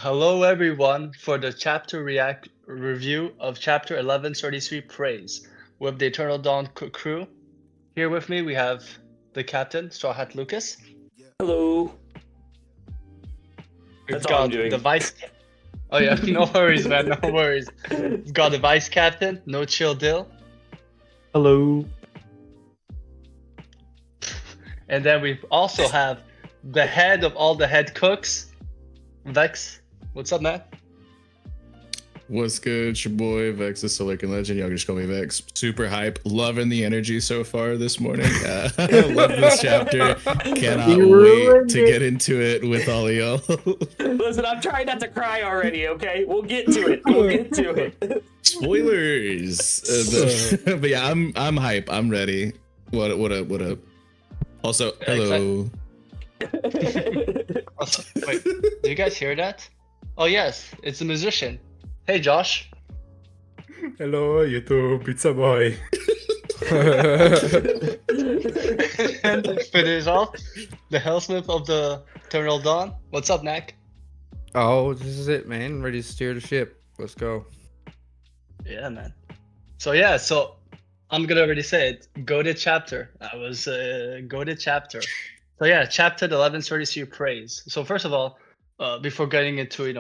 Hello, everyone, for the chapter react review of chapter 1133 Praise with the Eternal Dawn crew. Here with me, we have the captain, Straw Hat Lucas. Hello. We've That's all I'm got doing. the vice. Oh yeah, no worries, man, no worries. We've got the vice captain, No Chill Dill, Hello. and then we also have the head of all the head cooks, Vex. What's up, man? What's good? It's your boy Vex, the Silicon Legend. Y'all can just call me Vex. Super hype. Loving the energy so far this morning. Love this chapter. Cannot wait to get into it with all of y'all. Listen, I'm trying not to cry already, okay? We'll get to it. We'll get to it. Spoilers. But yeah, I'm hype. I'm ready. What a. Also, hello. Also, wait, do you guys hear that? Oh yes, it's a musician. Hey Josh. Hello, YouTube. It's a boy. And to finish off, the Helmsman of the Eternal Dawn. What's up, Nac? Oh, this is it, man. Ready to steer the ship. Let's go. Yeah, man. So I'm gonna already say it. Go to chapter. Go to chapter. So yeah, chapter 1133 Praise. So first of all, before getting into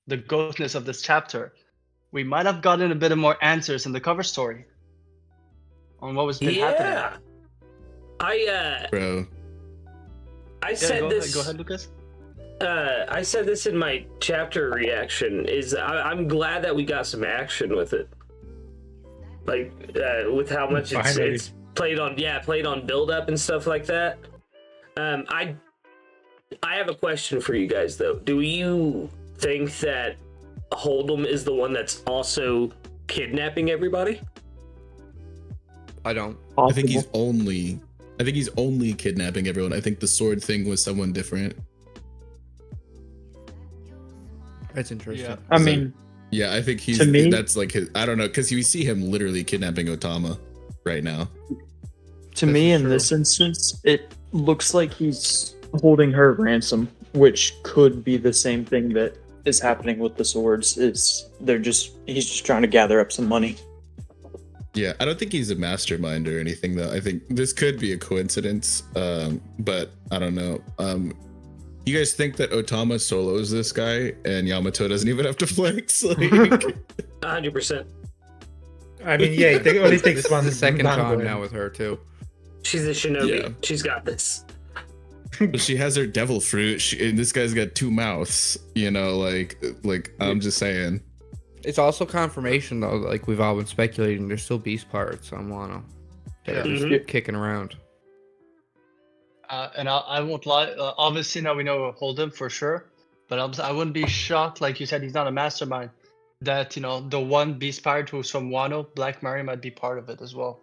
the goatness of this chapter, we might have gotten a bit of more answers in the cover story on what was been happening. Bro. I said this. Go ahead, Lucas. I said this in my chapter reaction. I'm glad that we got some action with it. Like with how much it's played on build up and stuff like that. I have a question for you guys though. Do you think that Hold'em is the one that's also kidnapping everybody? I don't. I think he's only kidnapping everyone. I think the sword thing was someone different. That's interesting. Yeah. I mean, Yeah, I think that's like his. I don't know, because you see him literally kidnapping Otama right now. to me, in this instance, it looks like he's holding her ransom, which could be the same thing that is happening with the swords. He's just trying to gather up some money. Yeah, I don't think he's a mastermind or anything though. I think this could be a coincidence, but I don't know. You guys think that Otama solos this guy and Yamato doesn't even have to flex? Like, 100%. I mean, yeah, it only takes This one. is the second manga. time now with her too. She's a shinobi. Yeah. She's got this. but she has her devil fruit, and this guy's got two mouths. You know, like I'm just saying. It's also confirmation though, like we've all been speculating, there's still beast pirates on Wano that are just kicking around. And I won't lie. Obviously, now we know Hold'em for sure, but I wouldn't be shocked, like you said, he's not a mastermind. That the one beast pirate who's from Wano, Black Mary, might be part of it as well.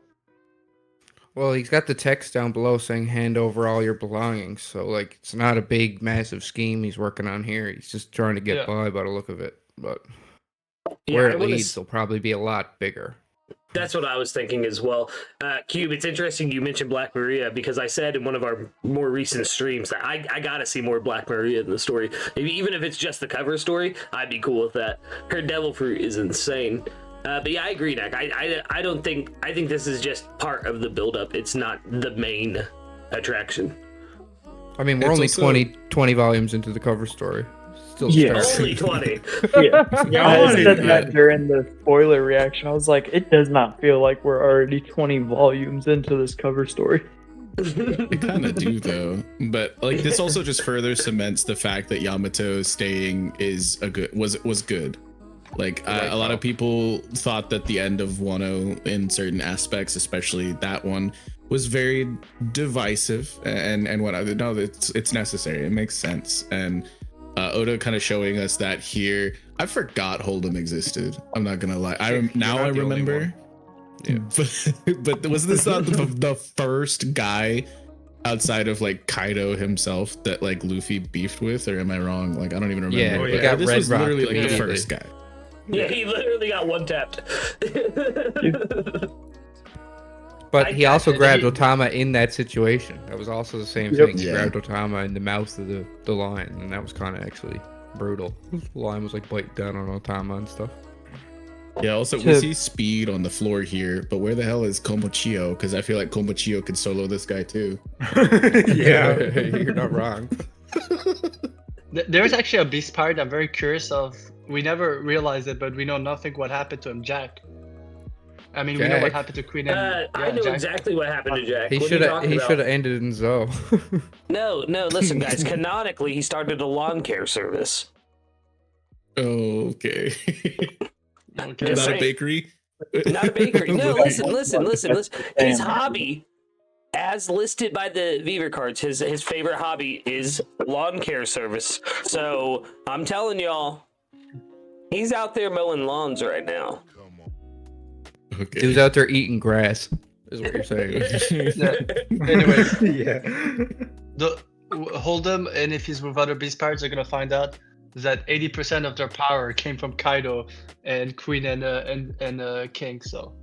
Well, he's got the text down below saying hand over all your belongings. So like it's not a big massive scheme he's working on here. He's just trying to get by the look of it. But where it leads will probably be a lot bigger. That's what I was thinking as well. Kube, it's interesting you mentioned Black Maria because I said in one of our more recent streams that I gotta see more Black Maria in the story. Maybe even if it's just the cover story, I'd be cool with that. Her devil fruit is insane. But yeah, I agree, Nac. I think this is just part of the build-up. It's not the main attraction. I mean, we're It's only also- 20 volumes into the cover story. Still Yes. Only 20. Yeah, I said that during the spoiler reaction. I was like, it does not feel like we're already 20 volumes into this cover story. They kind of do though, but like this also just further cements the fact that Yamato staying was good. Like a lot of people thought that the end of Wano in certain aspects, especially that one, was very divisive and what no, it's necessary. It makes sense. And Oda kind of showing us that here. I forgot Hold'em existed. I'm not gonna lie. I remember. Yeah. But was this not the first guy outside of like Kaido himself that like Luffy beefed with, or am I wrong? Like I don't even remember. Yeah, he got this Red was Rock literally like the immediately. first guy. Yeah, he literally got one tapped. But he also I- grabbed he- Otama in that situation. That was also the same Yep. thing. He Yeah. grabbed Otama in the mouth of the lion, and that was kind of actually brutal. Lime was like biting down on Otama and stuff. Yeah, also we see Speed on the floor here, but where the hell is Komochio? Because I feel like Komochio can solo this guy too. Yeah. You're not wrong. There's actually a beast part I'm very curious of. We never realized it, but we know nothing what happened to him, Jack. I mean, we know what Jack? happened to Queen and I know Jack. exactly what happened to Jack. He What are should you have. talking He about? should have ended in Zoe. No, listen, guys. Canonically, he started a lawn care service. Okay. Okay. Just Not a saying. bakery. Not a bakery. No, Like- listen. His hobby, as listed by the Viver cards, his favorite hobby is lawn care service. So I'm telling y'all, he's out there mowing lawns right now. Okay. He was out there eating grass. Is what you're saying. Anyway, Yeah. hold him, and if he's with other beast pirates, they're gonna find out that 80% of their power came from Kaido and Queen and King. So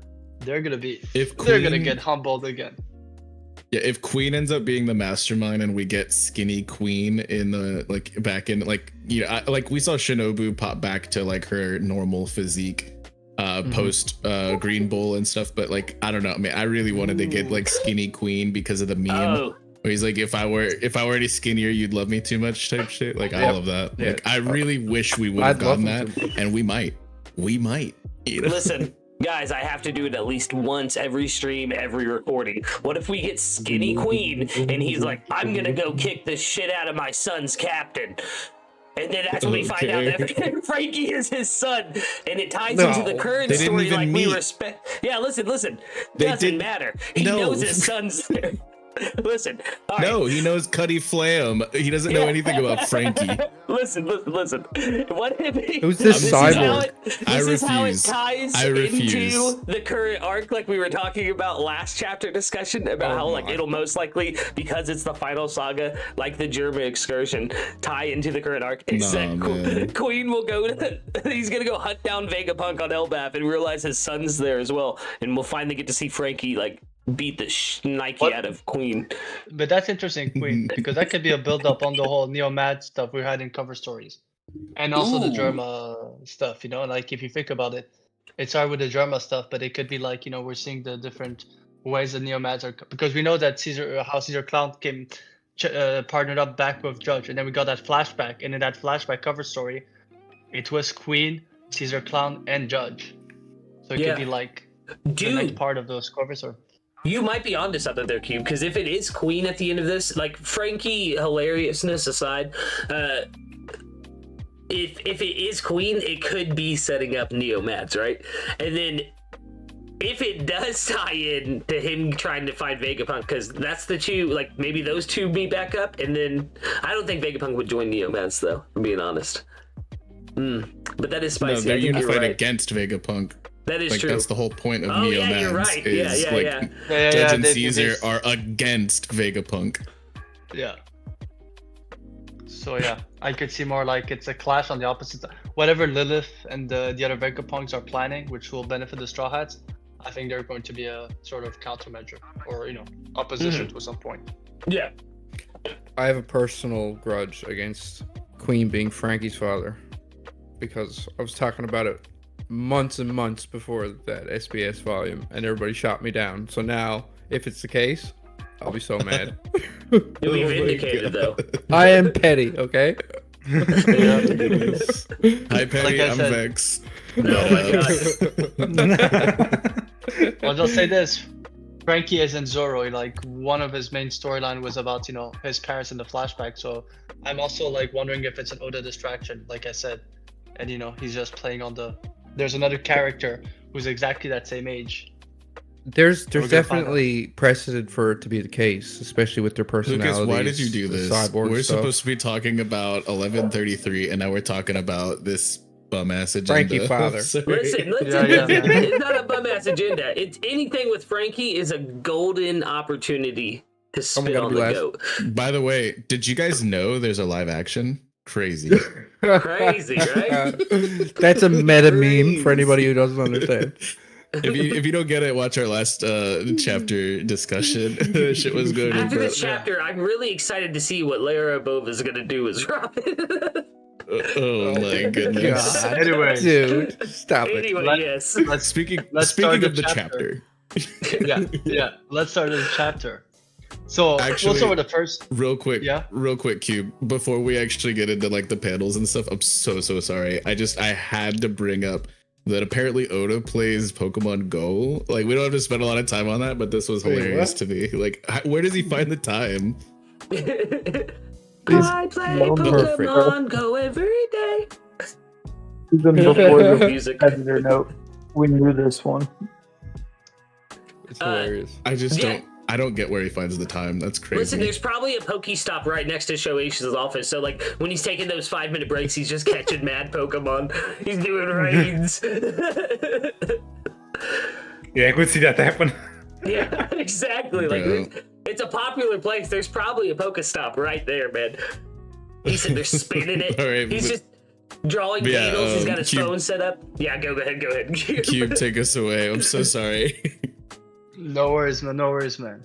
they're gonna Queen- get humbled again. Yeah, if Queen ends up being the mastermind and we get skinny Queen in the back in like we saw Shinobu pop back to like her normal physique post Green Bull and stuff, but like I don't know, I mean I really wanted to get like skinny Queen because of the meme Oh, where he's like if I were any skinnier you'd love me too much type shit. Like I love that. Yeah. Like I really wish we would have I'd love gotten him that, and we might, you know? listen. Guys, I have to do it at least once every stream, every recording. What if we get Skinny Queen and he's like, I'm gonna go kick the shit out of my son's captain? And then that's when we find out that Frankie is his son, and it ties into the current they didn't story. even Like meet. we respect. Yeah, listen. They Doesn't didn't- matter. He No. knows his son's there. Listen. All right. No, he knows Cuddy Flam. He doesn't know anything about Frankie. Listen. What if Who's this cyborg? I This is how it refuse. ties I refuse. into the current arc, like we were talking about last chapter discussion about how like it'll most likely, because it's the final saga, like the German excursion, tie into the current arc. It's Nah, that man. Queen will go to he's gonna go hunt down Vegapunk on Elbaf and realize his son's there as well, and we'll finally get to see Frankie like beat the Nike What? out of Queen. But that's interesting, Queen, because that could be a build up on the whole Neo Mad stuff we had in cover stories, and also the Ooh. drama stuff. You know, like if you think about it, it started with the drama stuff, but it could be like we're seeing the different ways the Neo Mads are, because we know that Caesar Clown came partnered up back with Judge, and then we got that flashback, and in that flashback cover story, it was Queen, Caesar Clown, and Judge. So it Yeah. could be like the next Dude, part of those cover stories. you might be onto something there, Cube, because if it is Queen at the end of this, like Frankie hilariousness aside, if it is Queen, it could be setting up Neo Mads, right? And then if it does tie in to him trying to find Vegapunk, because that's the two, like maybe those two meet back up, and then I don't think Vegapunk would join Neo Mads though, if I'm being honest. But that is No, spicy. they're I think you're unified right. against Vegapunk. That is Like true. that's the whole point of Oh, Neo yeah, you're Mads right. is Yeah. Judge and they- Caesar are against Vegapunk. Yeah. So yeah, I could see more like it's a clash on the opposite side. Whatever Lilith and the other Vegapunks are planning, which will benefit the Straw Hats, I think they're going to be a sort of countermeasure or opposition to some point. Yeah. I have a personal grudge against Queen being Frankie's father because I was talking about it months and months before that SBS volume and everybody shot me down. So now, if it's the case, I'll be so mad. You'll be Oh my vindicated though. I am petty, okay? Hi Penny, Like I I'm said- Vex. Oh my god. I'll just say this: Frankie isn't Zoro. Like one of his main storyline was about his parents in the flashback. So I'm also like wondering if it's an Oda distraction, like I said, and he's just playing on the. There's another character who's exactly that same age. There's We're gonna find definitely precedent for it to be the case, especially with their personalities. Lucas, why did you do the this? cyborg We're stuff. supposed to be talking about 1133, and now we're talking about this bum ass agenda. Frankie father. Sorry. Listen, Yeah, yeah. it's not a bum ass agenda. It's anything with Frankie is a golden opportunity to spit gotta on be the last. goat. By the way, did you guys know there's a live action? Crazy. Crazy, right? That's a meta meme for anybody who doesn't understand. If you don't get it, watch our last chapter discussion. Shit was good. After this chapter, I'm really excited to see what Lara Bova is going to do as Robin. Oh my goodness. God. Anyway. Dude, stop it. Anyway, yes. Speaking start of the chapter. Yeah. Let's start the chapter. So Actually, we'll start with the first. real quick, Yeah. Cube, before we actually get into like the panels and stuff, I'm so sorry. I had to bring up that apparently Oda plays Pokemon Go. Like, we don't have to spend a lot of time on that, but this was hilarious to me. Like, where does he find the time? I play Pokemon Go every day. Even before the Music. editor note, we knew this one. It's hilarious. I just I don't get where he finds the time. That's crazy. Listen, there's probably a Pokestop right next to Shueisha's office. So, like, when he's taking those 5-minute breaks, he's just catching mad Pokemon. He's doing raids. Yeah, I could see that happen. Yeah, exactly. Like, it's a popular place. There's probably a Pokestop right there, man. He's sitting there spinning it. Right, he's just drawing panels. He's got his Cube, phone set up. Yeah, go ahead. Cube, take us away. I'm so sorry. No worries, man.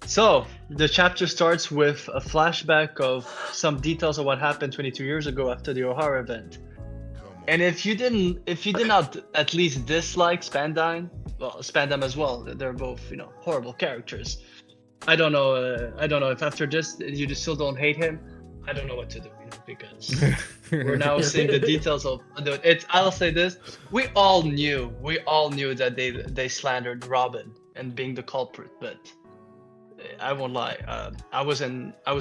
So the chapter starts with a flashback of some details of what happened 22 years ago after the O'Hara event. And if you did not at least dislike Spandine, well, Spandam as well. They're both, horrible characters. I don't know if after this you just still don't hate him. I don't know what to do, because we're now seeing the details of it. I'll say this: we all knew that they slandered Robin and being the culprit, but I won't lie. I was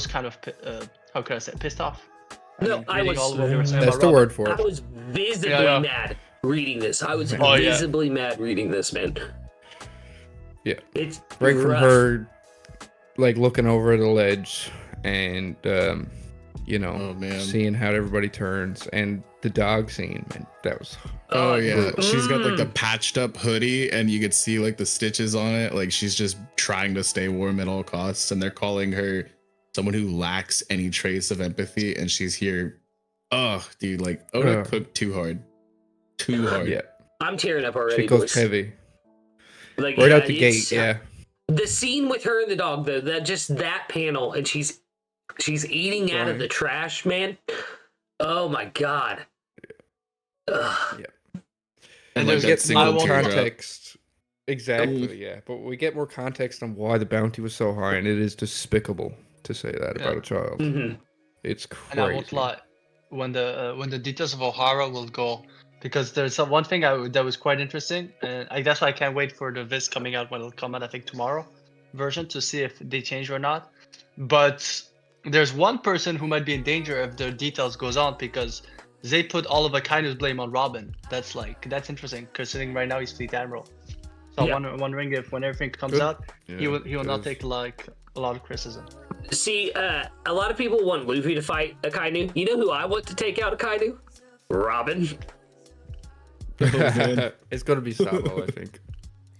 kind of how could I say, pissed off. I was. All of what they were saying That's about the Robin. word for I it. was visibly mad reading this. I was visibly mad reading this, man. Yeah. It's Right from rough. her, like, looking over the ledge and, Oh, man. seeing how everybody turns, and the dog scene, man. That was. Oh yeah, she's got like the patched up hoodie, and you could see like the stitches on it. Like, she's just trying to stay warm at all costs, and they're calling her someone who lacks any trace of empathy, and she's here. Oh, dude, like Oda cooked too hard. Yeah. I'm tearing up already. She goes boys. heavy. Like, Right out the gate, yeah. The scene with her and the dog, though, that panel, and she's eating out of the trash, man. Oh my god. Ugh. Yeah. And we like get that more single teardrop. context. Exactly, yeah. But we get more context on why the bounty was so high, and it is despicable to say that about a child. Mm-hmm. It's crazy. And I won't lie, when the details of O'Hara will go, because there's one thing that was quite interesting, and that's why I can't wait for the Viz coming out when it'll come out, I think tomorrow, version, to see if they change or not. But there's one person who might be in danger if the details goes on, because they put all of Akainu's blame on Robin. That's interesting, considering right now he's Fleet Admiral. So I'm wondering if when everything comes out, he will not take like a lot of criticism. See, a lot of people want Luffy to fight Akainu. You know who I want to take out Akainu? Robin. It's gonna be Sabo, I think.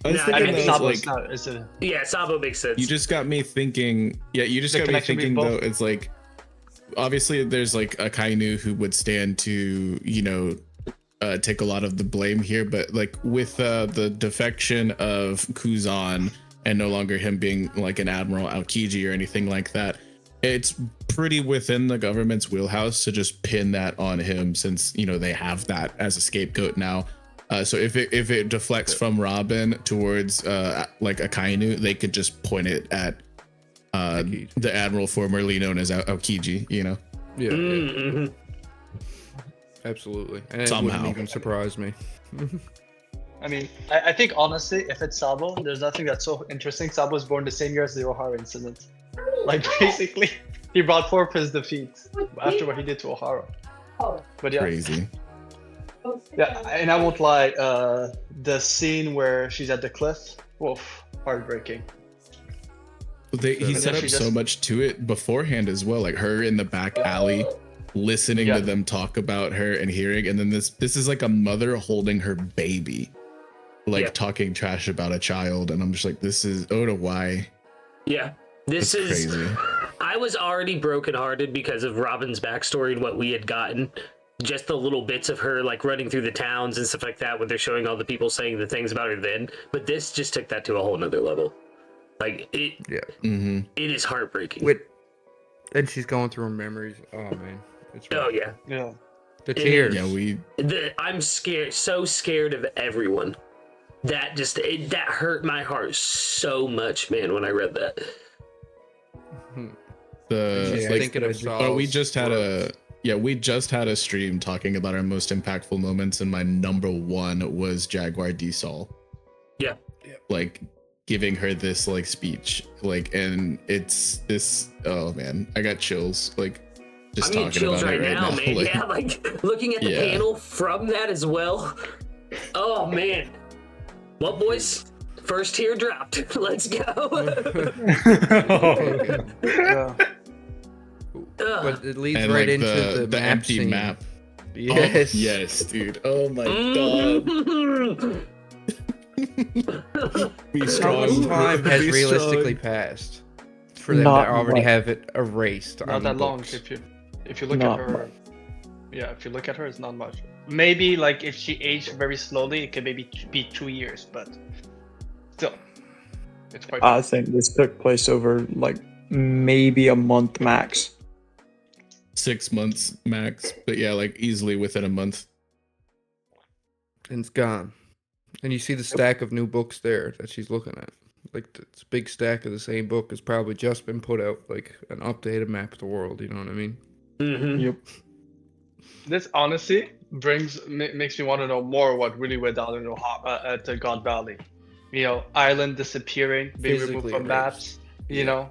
I was thinking that was like, yeah, Sabo makes sense. you just got me thinking. Yeah, you just The got me connection thinking between though. both. It's like, obviously there's like a Kainu who would stand to, take a lot of the blame here, but like with the defection of Kuzan and no longer him being like an Admiral Aokiji or anything like that, it's pretty within the government's wheelhouse to just pin that on him, since they have that as a scapegoat now. So if it deflects from Robin towards like Akainu, they could just point it at the Admiral formerly known as Aokiji, Yeah. Mm-hmm. Absolutely. And it Somehow. wouldn't even surprise me. I mean, I think honestly, if it's Sabo, there's nothing that's so interesting. Sabo was born the same year as the O'Hara incident. Like, basically, he brought forth his defeat after what he did to O'Hara. But yeah. Crazy. Yeah, and I won't lie, the scene where she's at the cliff, woof, heartbreaking. He set up so much to it beforehand as well, like her in the back alley listening to them talk about her and hearing, and then this is like a mother holding her baby, like talking trash about a child, and I'm just like, this is Oda, why? Yeah, this That's is crazy. I was already brokenhearted because of Robin's backstory and what we had gotten. Just the little bits of her like running through the towns and stuff like that when they're showing all the people saying the things about her then. But this just took that to a whole nother level. Like it Yeah. Mm-hmm. it is heartbreaking. And she's going through her memories. Oh man. It's Oh rough. yeah. Yeah. The tears. Yeah, I'm scared, so scared of everyone. That that hurt my heart so much, man, when I read that. Just like, thinking of but we Saul's just had words. we just had a stream talking about our most impactful moments, and my number one was Jaguar D Sol. Yeah. Like giving her this like speech, like, and it's this. Oh man, I got chills. Like just I'm getting talking chills about it right now, man. Like, Yeah, like looking at the panel from that as well. Oh man. Well, boys, first tier dropped. Let's go. Yeah. But it leads and right like into the map empty scene. map. Yes. Oh, yes, dude. Oh my god. Be How strong. much time has Be realistically strong. passed for them Not to already much. have it erased? Not on the that long. books? If you look Not at her, yeah, if you look at her, it's not much. Maybe like if she aged very slowly, it could maybe be 2 years, but still, it's quite. I think this took place over like maybe a month max. 6 months max, but yeah, like easily within a month. And it's gone. And you see the stack of new books there that she's looking at. Like this big stack of the same book has probably just been put out, like an updated map of the world. You know what I mean? Mm-hmm. Yep. This honestly makes me want to know more what really went down in at the God Valley. You know, island disappearing, being removed Physically from erased. maps. You know,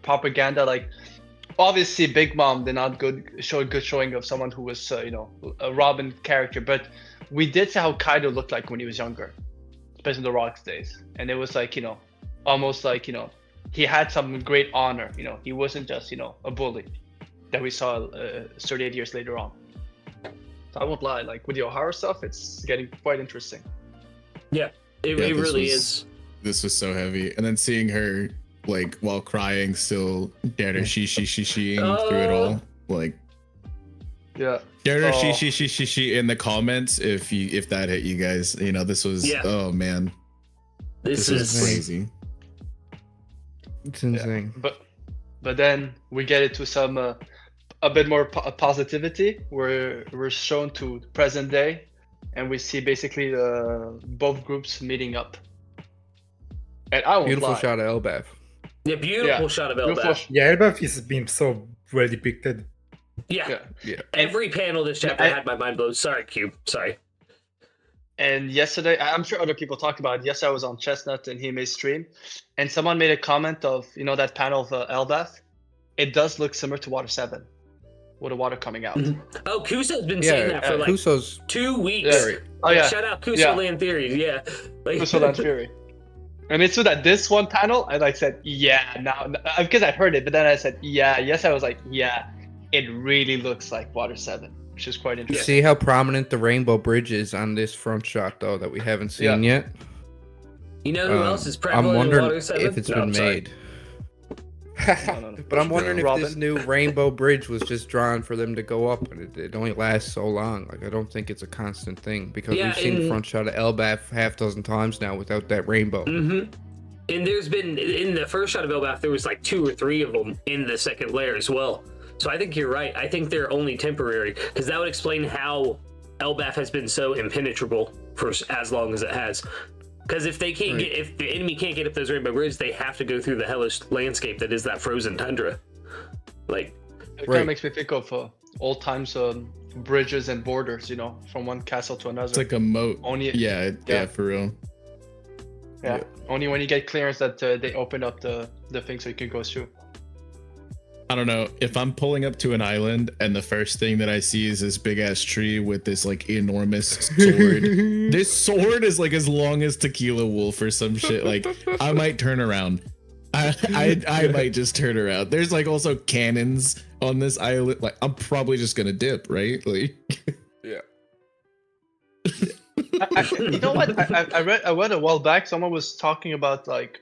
propaganda. Like, obviously, Big Mom did not show a good showing of someone who was, you know, a Robin character. But we did see how Kaido looked like when he was younger, especially in the Rocks days. And it was like, you know, almost like, you know, he had some great honor. You know, he wasn't just, you know, a bully that we saw 38 years later on. So I won't lie, like with the O'Hara stuff, it's getting quite interesting. Yeah, it really is. This was so heavy, and then seeing her like while crying, still dare she through it all, like Yeah. dare she in the comments if that hit you guys. You know, this was oh man, This was is crazy. It's insane. Yeah. But then we get into some a bit more positivity. We're shown to present day, and we see basically both groups meeting up. And I won't Beautiful lie. shot of Elbaf. Yeah, beautiful shot of Elbaf. Yeah, Elbaf is being so well depicted. Yeah. Yeah. Every panel this chapter had my mind blown. Sorry, Cube. Sorry. And yesterday, I'm sure other people talked about it. Yesterday, I was on Chestnut and he made stream, and someone made a comment of, you know, that panel of Elbaf. It does look similar to Water 7, with the water coming out. Oh, Kuso's been saying that for like Kuso's 2 weeks. Yeah. Oh yeah. Shout out Kuso Land Theories. Yeah. Like, Kuso Land Fury. And it's so that this one panel, I like said, yeah, now because I heard it, but then I said, yeah, yes, I was like, yeah, it really looks like Water 7, which is quite You interesting. see how prominent the Rainbow Bridge is on this front shot, though, that we haven't seen yet? You know who else is I'm prevalent wondering in Water 7? if it's No, been I'm sorry. made. No. But I'm wondering if this Robin. new Rainbow Bridge was just drawn for them to go up, and it only lasts so long. Like, I don't think it's a constant thing, because Yeah, we've seen the and- front shot of Elbaf half dozen times now without that rainbow. Mm-hmm. And there's been, in the first shot of Elbaf, there was like 2 or 3 of them in the second layer as well. So I think you're right. I think they're only temporary, because that would explain how Elbaf has been so impenetrable for as long as it has. Because if they can't get, if the enemy can't get up those rainbow bridges, they have to go through the hellish landscape that is that frozen tundra. Like, It kind of makes me think of old times bridges and borders, you know, from one castle to another. It's like a moat. Only Yeah, for real. Yeah. Only when you get clearance that they open up the thing so you can go through. I don't know, if I'm pulling up to an island and the first thing that I see is this big ass tree with this like enormous sword. This sword is like as long as Tequila Wolf or some shit. Like, I might turn around. I might just turn around. There's like also cannons on this island. Like, I'm probably just gonna dip, right? Like, Yeah. You know what? I read a while back. Someone was talking about like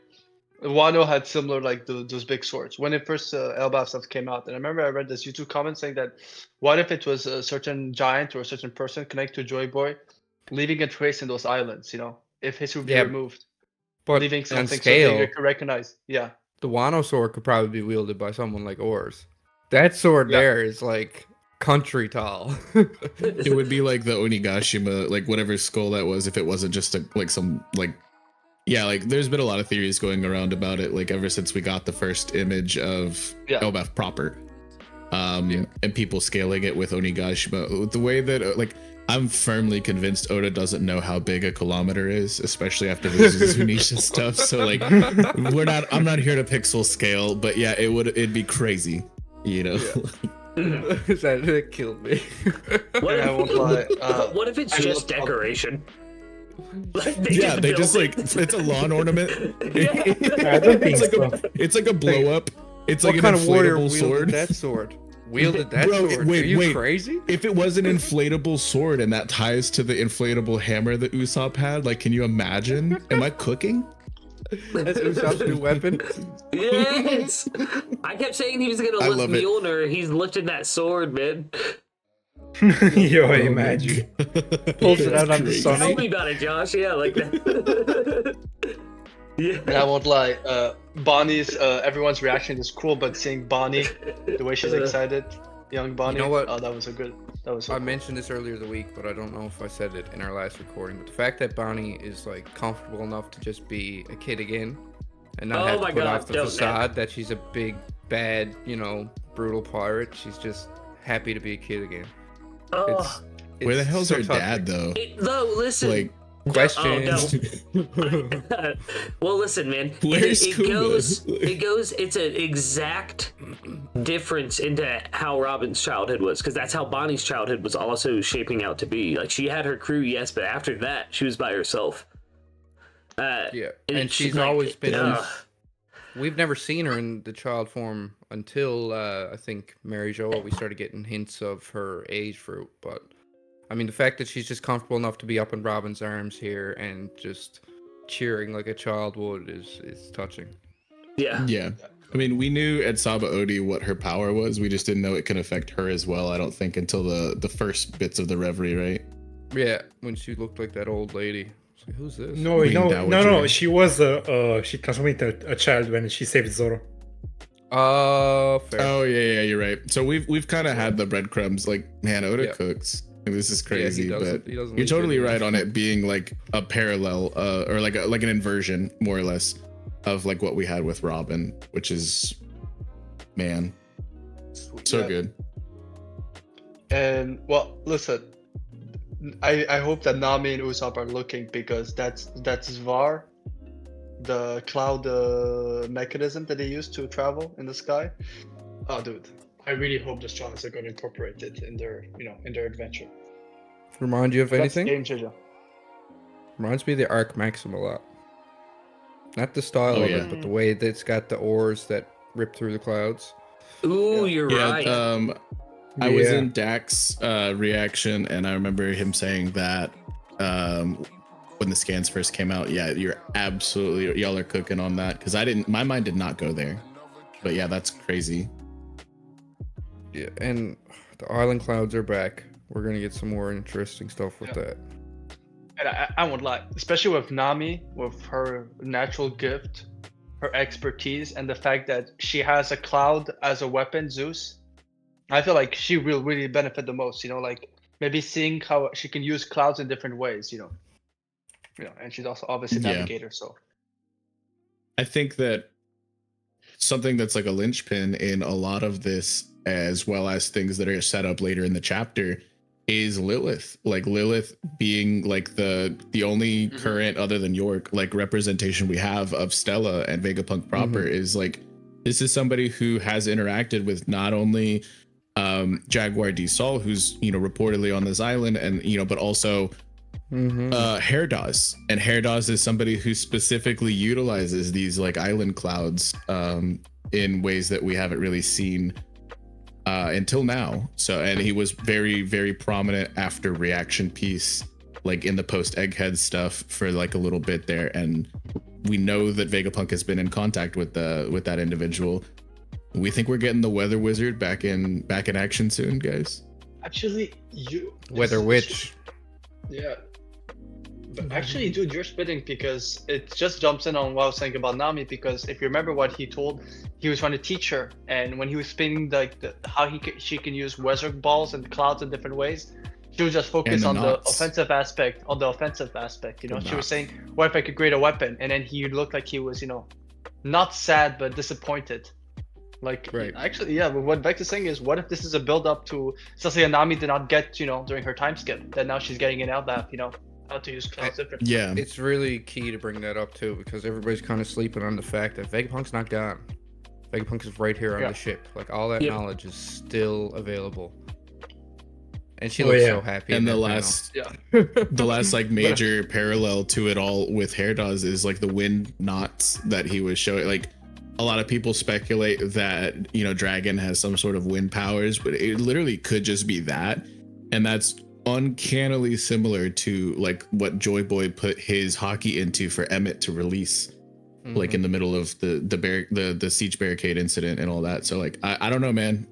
Wano had similar like those big swords when it first Elbaf stuff came out. And I remember I read this YouTube comment saying that what if it was a certain giant or a certain person connected to Joy Boy, leaving a trace in those islands. You know, if his would be removed, But leaving on something scale, so they could recognize. Yeah. the Wano sword could probably be wielded by someone like Oars. That sword Yeah. there is like country tall. It would be like the Onigashima, like whatever skull that was, if it wasn't just yeah, like there's been a lot of theories going around about it, like ever since we got the first image of Elbaf proper. And people scaling it with Onigashima. The way that like I'm firmly convinced Oda doesn't know how big a kilometer is, especially after the Zunisha stuff. So like I'm not here to pixel scale, but yeah, it'd be crazy, you know. That killed me. What if it's just decoration? Like they just like it's a lawn ornament. I don't think It's like a blow up. It's What like kind an of warrior inflatable wielded sword. that sword? Wielded that Bro, sword? wait, Are you wait. crazy? If it was an inflatable sword and that ties to the inflatable hammer that Usopp had, like, can you imagine? Am I cooking? That's Usopp's new weapon. Yes. I kept saying he was gonna I lift love it. Mjolnir. He's lifting that sword, man. Yo, imagine. Pulls it out on the Crazy. Tell sunny. me about it, Josh. Yeah, like that. Yeah. And I won't lie, Bonnie's everyone's reaction is cool, but seeing Bonnie, the way she's excited, young Bonnie, know what? oh, that was so I cool. mentioned this earlier the week, but I don't know if I said it in our last recording. But the fact that Bonnie is like comfortable enough to just be a kid again, and not Oh have my to put God, off the don't, facade that she's a big, bad, brutal pirate. She's just happy to be a kid again. Oh, Where the hell's so her dad, touching. though? no, listen. Like, Questions. Well, listen, man. Where's it Kube? goes. It's an exact difference into how Robin's childhood was, because that's how Bonnie's childhood was also shaping out to be. Like, she had her crew, yes, but after that, she was by herself. Yeah, and she's like, always been. ugh. We've never seen her in the child form until I think Mary Jo. We started getting hints of her age fruit, but I mean the fact that she's just comfortable enough to be up in Robin's arms here and just cheering like a child would is touching. Yeah. yeah. I mean, we knew at Saba Odi what her power was. We just didn't know it could affect her as well. I don't think until the first bits of the Reverie, right? Yeah, when she looked like that old lady. I was like, who's this? No, Queen no, Dowager. she was she transformed into a child when she saved Zoro. Fair. Oh yeah, you're right. So we've kind of had the breadcrumbs. Like, man, Oda Yeah. cooks. Like, this is Yeah, crazy, he doesn't- but he doesn't you're leave totally any- right on it being like a parallel, or like an inversion, more or less, of like what we had with Robin, which is, man, so Yeah. good. And well, listen, I hope that Nami and Usopp are looking, because that's Var, the cloud mechanism that they use to travel in the sky. Oh, dude, I really hope the Strongs are going to incorporate it in their adventure. Remind you of That's anything? game changer. Reminds me of the Arc Maxim a lot. Not the style Oh, of yeah. it, but the way that it's got the oars that rip through the clouds. Ooh, you're right. I was Yeah. in Dak's reaction, and I remember him saying that when the scans first came out. Yeah, y'all are cooking on that, because my mind did not go there, but yeah, that's crazy. Yeah, and the island clouds are back. We're gonna get some more interesting stuff with that. And I won't lie, especially with Nami, with her natural gift, her expertise, and the fact that she has a cloud as a weapon, Zeus. I feel like she will really benefit the most. Like maybe seeing how she can use clouds in different ways. And she's also obviously a Yeah. navigator. So I think that something that's like a linchpin in a lot of this, as well as things that are set up later in the chapter, is Lilith. Like Lilith being like the only current, other than York, like representation we have of Stella and Vegapunk proper, is like, this is somebody who has interacted with not only Jaguar D Sol, who's reportedly on this island, and but also Hairdos. And Hairdos is somebody who specifically utilizes these like island clouds in ways that we haven't really seen until now. So, and he was very, very prominent after Reaction Piece, like in the post Egghead stuff for like a little bit there. And we know that Vegapunk has been in contact with that individual. We think we're getting the Weather Wizard back in action soon, guys. actually, Weather Witch. Yeah. But actually, dude, you're spitting because it just jumps in on what I was saying about Nami. Because if you remember what he told, he was trying to teach her, and when he was spinning how she can use weather balls and clouds in different ways, she was just focused on the offensive aspect. You know, she was saying, "What if I could create a weapon?" And then he looked like he was, you know, not sad but disappointed. Like, actually, yeah. But what Vex is saying is, what if this is a build up to something Nami did not get, you know, during her time skip? That now she's getting it out that, you know, how to use clouds differently. Yeah, it's really key to bring that up too, because everybody's kind of sleeping on the fact that Vegapunk's not gone. Vegapunk is right here on the ship. Like, all that knowledge is still available. And she looks so happy. And the last like major parallel to it all with Hairdos is like the wind knots that he was showing. Like, a lot of people speculate that, you know, Dragon has some sort of wind powers, but it literally could just be that. And that's uncannily similar to like what Joy Boy put his hockey into for Emmett to release, like in the middle of the siege barricade incident and all that. So like, I don't know, man.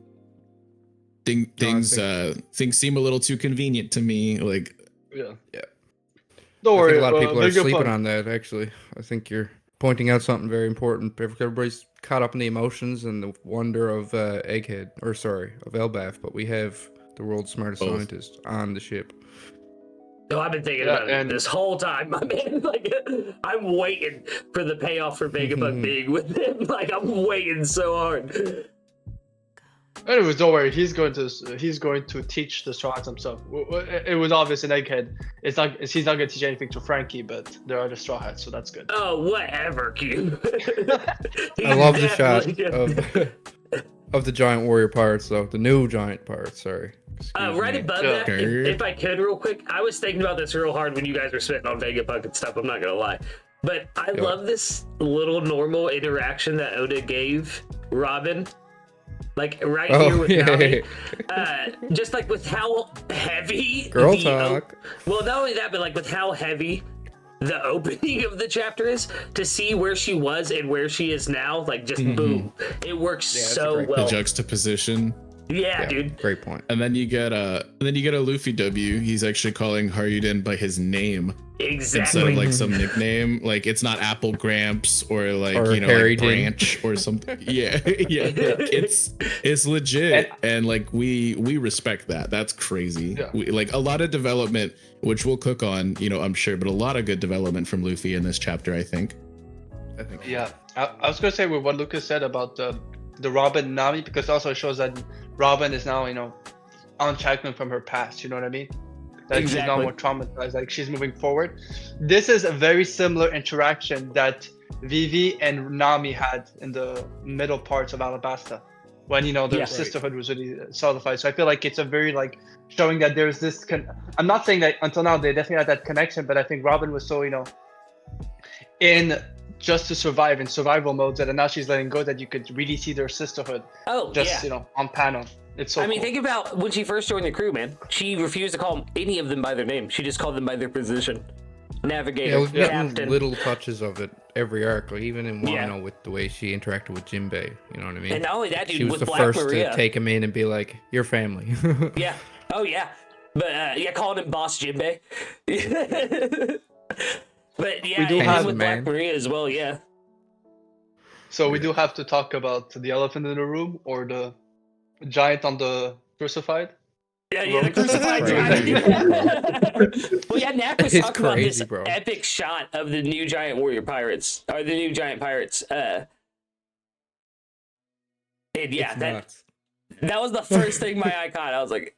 Things seem a little too convenient to me. Like, yeah. Don't worry. A lot of people are sleeping on that. Actually, I think you're pointing out something very important. Everybody's caught up in the emotions and the wonder of of Elbaf, but we have the world's smartest scientist on the ship. No, I've been thinking about it this whole time, my man. Like, I'm waiting for the payoff for Vegapunk being with him. Like, I'm waiting so hard. Anyways, don't worry. He's going to teach the Straw Hats himself. It was obvious in Egghead. He's not going to teach anything to Frankie, but there are the Straw Hats, so that's good. Oh, whatever, Cube. I love the shot of the giant warrior pirates, though. The new giant pirates. Sorry. Right above that, if I could, real quick, I was thinking about this real hard when you guys were spitting on Vegapunk and stuff. I'm not gonna lie, but I love this little normal interaction that Oda gave Robin. Like here with Nami, just like with how heavy girl talk. Well, not only that, but like with how heavy the opening of the chapter is, to see where she was and where she is now. Like, just boom, it works so well. The juxtaposition. Yeah, dude. Great point. And then you get a Luffy W. He's actually calling Haruden by his name. Exactly. Instead of like some nickname. Like, it's not Apple Gramps or like, you know, like Branch or something. Yeah. It's legit. And like we respect that. That's crazy. Yeah. Like, a lot of development, which we'll cook on, you know, I'm sure, but a lot of good development from Luffy in this chapter, I think. Yeah. I was gonna say with what Lucas said about the Robin and Nami, because also it shows that Robin is now, you know, unshackled from her past, you know what I mean? That she's not more traumatized, like she's moving forward. This is a very similar interaction that Vivi and Nami had in the middle parts of Alabasta, when, you know, their sisterhood was really solidified. So I feel like it's a very, like, showing that there's this, I'm not saying that until now they definitely had that connection, but I think Robin was so, you know, in just to survive in survival modes, that now she's letting go, that you could really see their sisterhood. You know, on panel. It's so think about when she first joined the crew, man. She refused to call any of them by their name. She just called them by their position. Navigator, we've gotten little touches of it every arc, like even in Wano with the way she interacted with Jinbei. You know what I mean? And not only that, dude, she was with the Black first Maria. to take him in and be like, "Your family." Yeah. Oh yeah. But calling him Boss Jinbei. But yeah, we do have with Black Maria as well. Yeah. So we do have to talk about the elephant in the room, or the giant on the crucified. Yeah, the crucified giant. Well, yeah, Nack was talking about this epic shot of the new giant warrior pirates, or the new giant pirates. And yeah, that was the first thing my eye caught. I was like,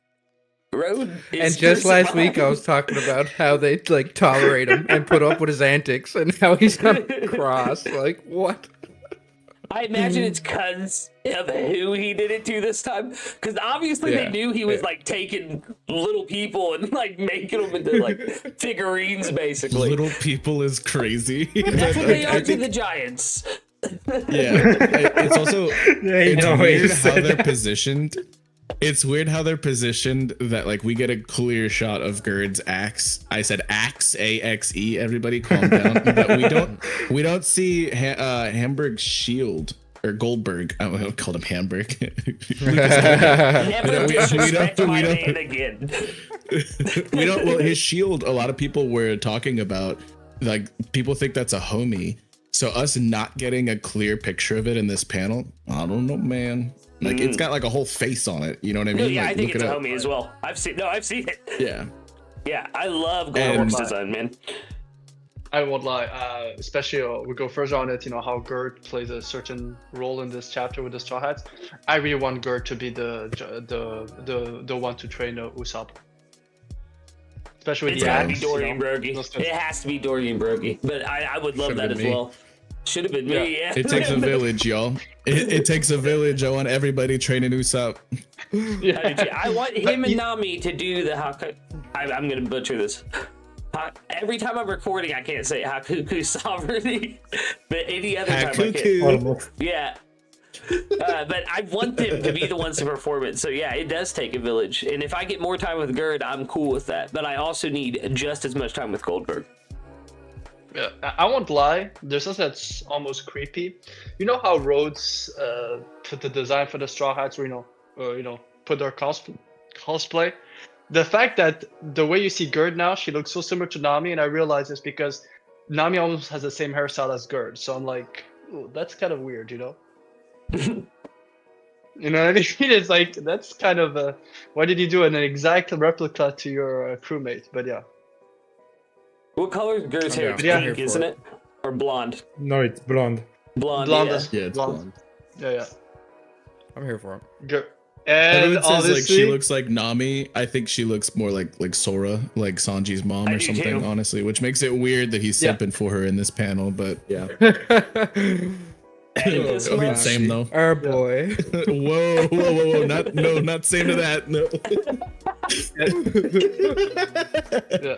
Road is and just last week I was talking about how they like tolerate him and put up with his antics, and how he's not cross. Like, what? I imagine it's because of who he did it to this time. Because obviously they knew he was like taking little people and like making them into like figurines, basically. Little people is crazy. That's what they are to the giants. It's also it's weird how they're positioned. It's weird how they're positioned, that like we get a clear shot of Gerd's axe. I said axe, A-X-E. Everybody calm down. But we don't see Hamburg's shield. or Goldberg. I called him Hamburg. Never disrespect my man again. We don't. Well, his shield. A lot of people were talking about, like, people think that's a homie. So us not getting a clear picture of it in this panel, I don't know, man. Like, it's got like a whole face on it. You know what I mean? No, yeah, like, I think look it's a it up. homie as well. I've seen it. Yeah. Yeah, I love Goldberg's design, man. I won't lie, especially we go further on it, you know, how Gerd plays a certain role in this chapter with the Straw Hats. I really want Gerd to be the one to train Usopp. Especially with It's the gotta be axe, Dorian you know? Broggie. It has to be Dorian Broggie. But I would love that as well. Should have been me, yeah. It takes a village, y'all. It takes a village. I want everybody training Usopp. Yeah. I want him and Nami to do the Haku. I'm gonna butcher this. Every time I'm recording, I can't say Hakuku sovereignty, but any other time I can. Almost. Yeah. But I want them to be the ones to perform it. So yeah, it does take a village. And if I get more time with Gerd, I'm cool with that. But I also need just as much time with Goldberg. Yeah, I won't lie. There's something that's almost creepy. You know how Rhodes put the design for the Straw Hats, or put their cosplay. The fact that the way you see Gerd now, she looks so similar to Nami, and I realize it's because Nami almost has the same hairstyle as Gerd. So I'm like, ooh, that's kind of weird, you know? You know what I mean? It's like, that's kind of why did you do an exact replica to your crewmate? But yeah. What color is Gerd's hair? It's pink, isn't it? Or blonde? No, it's blonde. Blonde, Blonde. yeah. Yeah, it's blonde. Yeah. I'm here for it. Gerd. Everyone And says like she obviously, looks like Nami. I think she looks more like Sora, like Sanji's mom I or do something, too. honestly, which makes it weird that he's Yeah. simping for her in this panel, but yeah. This I mean, much. same though. Our boy. Whoa. Not same to that. No. yeah.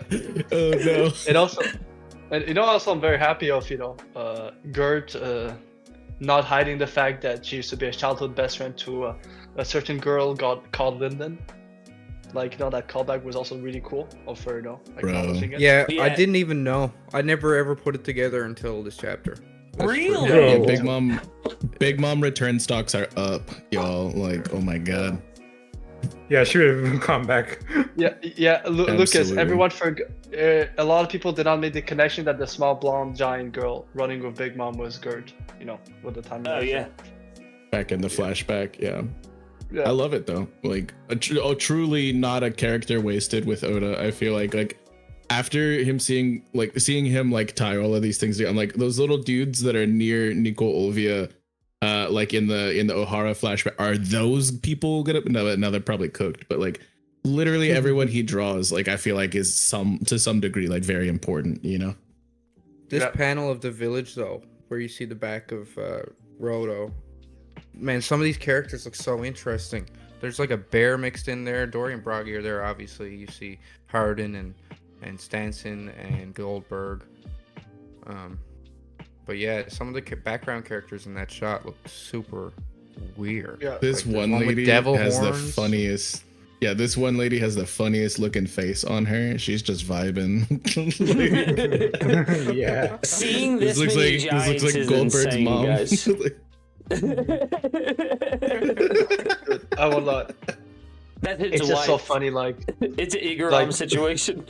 Oh no. And also I'm very happy of, Gerd not hiding the fact that she used to be a childhood best friend to a certain girl called Linden. Like, that callback was also really cool of her, acknowledging it. Yeah, Yeah. I didn't even know. I never ever put it together until this chapter. That's Really? true. Yeah, Oh. Big Mom return stocks are up, y'all. Like, oh my god. Yeah, she will come back. Yeah, Lucas, Absolutely. everyone a lot of people did not make the connection that the small blonde giant girl running with Big Mom was Gerd, with the time. Oh, yeah. Back in the flashback, yeah. Yeah. I love it though. Like, truly not a character wasted with Oda. I feel like after him seeing him like tie all of these things, I'm like, those little dudes that are near Nico Olvia, like in the Ohara flashback, are those people gonna? No, they're probably cooked. But like, literally everyone he draws, like, I feel like is to some degree like very important. This Yeah. panel of the village, though, where you see the back of Roto, man, some of these characters look so interesting. There's like a bear mixed in there. Dorian Broggie are there, obviously. You see Hardin and Stanson and Goldberg. But yeah, some of the background characters in that shot look super weird. Yeah. This Like, there's one one with lady devil has the horns. funniest. Yeah, this one lady has the funniest looking face on her. She's just vibing. Yeah. Seeing this looks many like giants is Goldberg's insane, mom. guys. I won't lie. That hits It's a just so wife. funny, like It's an Igaram Like- situation.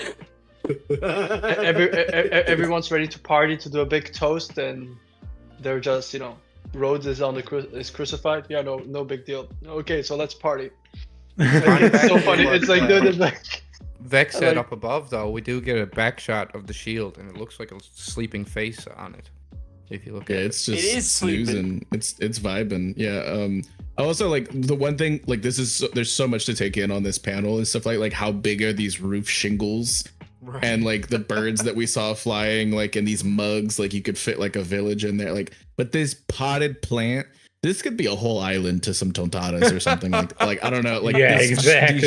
everyone's ready to party to do a big toast, and they're just, Rhodes is is crucified. Yeah, no big deal. Okay, so let's party. It's so funny. It's like, dude, it's like, Vex I said like- up above, though, we do get a back shot of the shield, and it looks like a sleeping face on it. If you look Yeah, at it's It just is sleeping. snoozing. It's vibing. Yeah. I also like the one thing, like, there's so much to take in on this panel and stuff like how big are these roof shingles Right. and like the birds that we saw flying like in these mugs, like you could fit like a village in there. Like, but this potted plant, this could be a whole island to some tontadas or something like I don't know. Like, Yeah, this- exactly.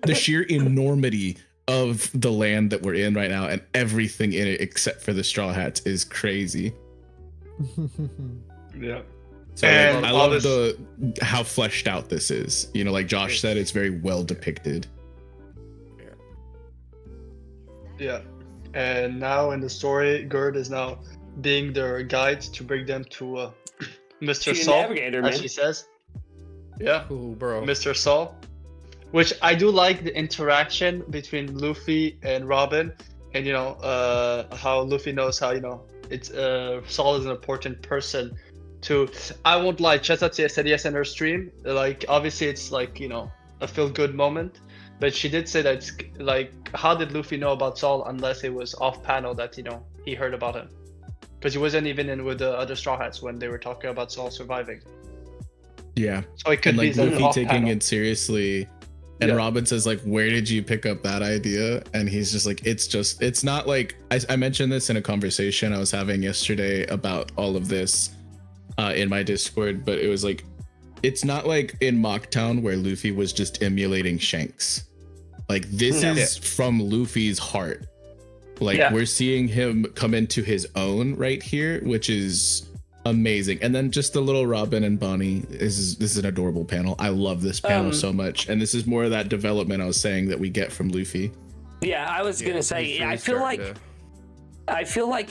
the sheer enormity of the land that we're in right now and everything in it except for the Straw Hats is crazy. yeah. So And I all love this- how fleshed out this is. Like Josh said, it's very well depicted. Yeah, and now in the story, Gerd is now being their guide to bring them to Mr. She's a Saul, navigator, as man. she says. Yeah, Cool, bro. Mr. Saul. Which I do like the interaction between Luffy and Robin, and how Luffy knows how it's Saul is an important person to. I won't lie, Chestnut said yes in her stream. Like obviously it's like a feel good moment, but she did say that it's like how did Luffy know about Saul unless it was off panel that he heard about him, because he wasn't even in with the other Straw Hats when they were talking about Saul surviving. Yeah. So it could And be like that Luffy off taking panel. it seriously. And Yeah. Robin says, like, where did you pick up that idea? And he's just like, it's not like, I mentioned this in a conversation I was having yesterday about all of this in my Discord, but it was like, it's not like in Mocktown where Luffy was just emulating Shanks. Like, this is from Luffy's heart. Like, we're seeing him come into his own right here, which is amazing. And then just the little Robin and Bonnie, this is an adorable panel. I love this panel so much, and this is more of that development I was saying that we get from Luffy. Yeah, I was gonna say, Really I feel like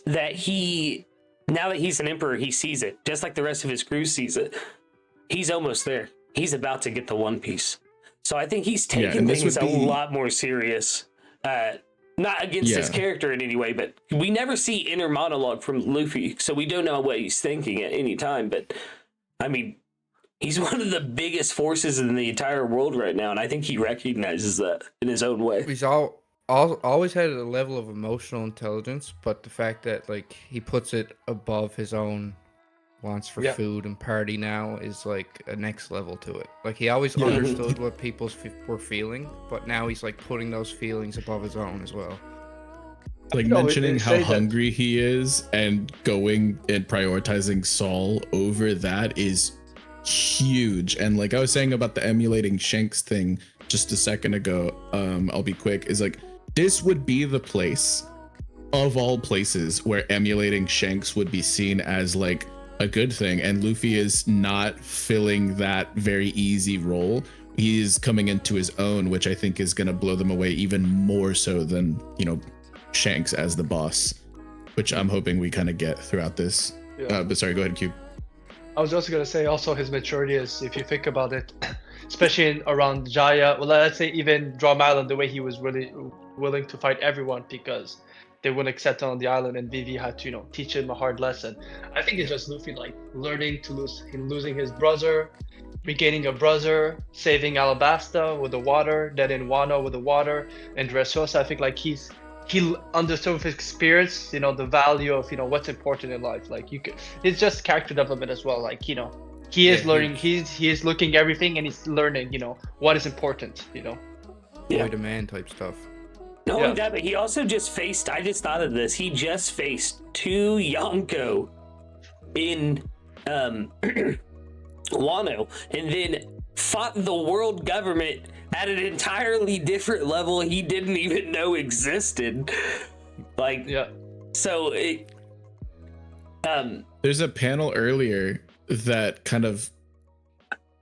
that he, now that he's an emperor, he sees it just like the rest of his crew sees it. He's almost there. He's about to get the One Piece. So I think he's taking things a lot more serious. Not against his character in any way, but we never see inner monologue from Luffy, so we don't know what he's thinking at any time. But I mean, he's one of the biggest forces in the entire world right now, and I think he recognizes that in his own way. He's always had a level of emotional intelligence, but the fact that like he puts it above his own wants for food and party now is like a next level to it. Like he always understood what people were feeling, but now he's like putting those feelings above his own as well. Like mentioning how hungry he is and going and prioritizing Saul over that is huge. And like I was saying about the emulating Shanks thing just a second ago, I'll be quick, is like this would be the place of all places where emulating Shanks would be seen as like a good thing, and Luffy is not filling that very easy role. He is coming into his own, which I think is going to blow them away even more so than Shanks as the boss, which I'm hoping we kind of get throughout this. But sorry, go ahead, Cube. I was also going to say also his maturity is, if you think about it, especially around Jaya, well, let's say even Drum Island, the way he was really willing to fight everyone because they wouldn't accept him on the island, and Vivi had to, teach him a hard lesson. I think it's just Luffy like learning to losing his brother, regaining a brother, saving Alabasta with the water, then in Wano with the water, and Dressrosa. I think like he understood with his experience, the value of what's important in life. Like it's just character development as well. Like he is learning. He is looking everything, and he's learning. What is important. Boy to man type stuff. Not only that, but he also just faced, I just thought of this, he just faced 2 Yonko in Wano, and then fought the world government at an entirely different level he didn't even know existed. Like, so it... There's a panel earlier that kind of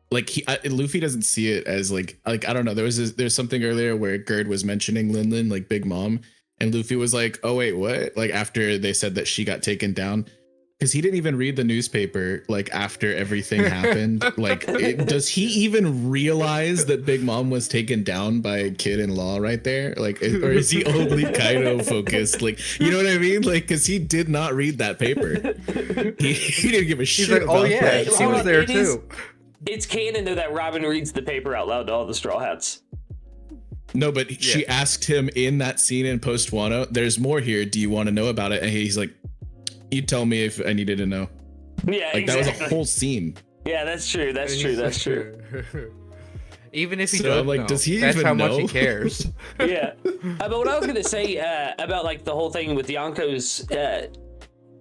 like Luffy doesn't see it as like I don't know. There's something earlier where Gerd was mentioning Lin like Big Mom, and Luffy was like, "Oh wait, what?" Like after they said that she got taken down, because he didn't even read the newspaper. Like after everything happened, like does he even realize that Big Mom was taken down by a kid in law right there? Like, or is he only Kaido focused? Like, you know what I mean? Like, because he did not read that paper. He didn't give a shit. Like, about that. he was there too. It's canon though that Robin reads the paper out loud to all the Straw Hats. No, but she asked him in that scene in Post Wano, "There's more here. Do you want to know about it?" And he's like, "You tell me if I needed to know." Yeah, like that was a whole scene. Yeah, that's true. That's true. Even if he so, doesn't like, know, does he that's even how know? much he cares. Yeah, but what I was gonna say about like the whole thing with Yonkos,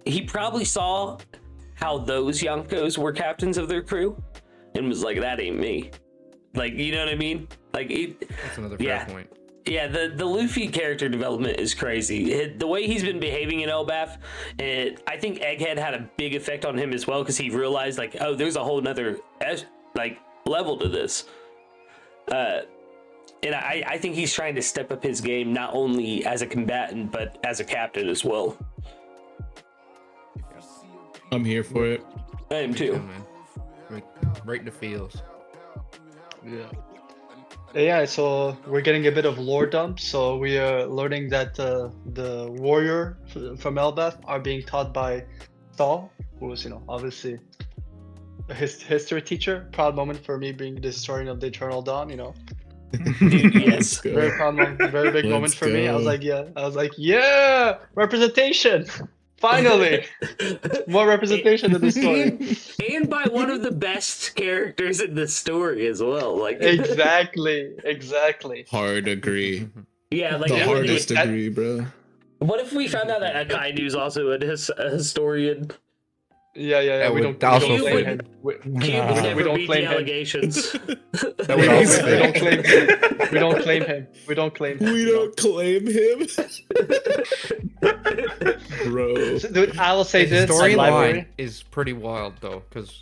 he probably saw how those Yonkos were captains of their crew, and was like, "That ain't me." Like, you know what I mean? Like, That's another fair point. Yeah, the Luffy character development is crazy. The way he's been behaving in Elbaf, I think Egghead had a big effect on him as well, because he realized, like, oh, there's a whole nother like level to this. And I think he's trying to step up his game, not only as a combatant, but as a captain as well. I'm here for it. I am Yeah, too. man. Like, right in the feels. Yeah. Yeah, so we're getting a bit of lore dump. So we are learning that the warrior from Elbaf are being taught by Saul, who was, obviously a history teacher. Proud moment for me being the historian of the Eternal Dawn, Dude, yes. Let's go. Very proud moment, very big moment Let's for me. I was go. like, yeah, representation. Finally, more representation in the story. And by one of the best characters in the story as well. Like Exactly. Hard agree. yeah, like The Yeah, hardest dude, agree, bro. what if we found out that Akainu's also a historian? Yeah. That We would don't also claim fit. him. Cube would we never don't beat claim the him. allegations. That would also We don't fit. claim him. We don't claim him. We don't claim him. We don't claim him, bro. So, dude, I will say The this. at library. storyline is pretty wild though, because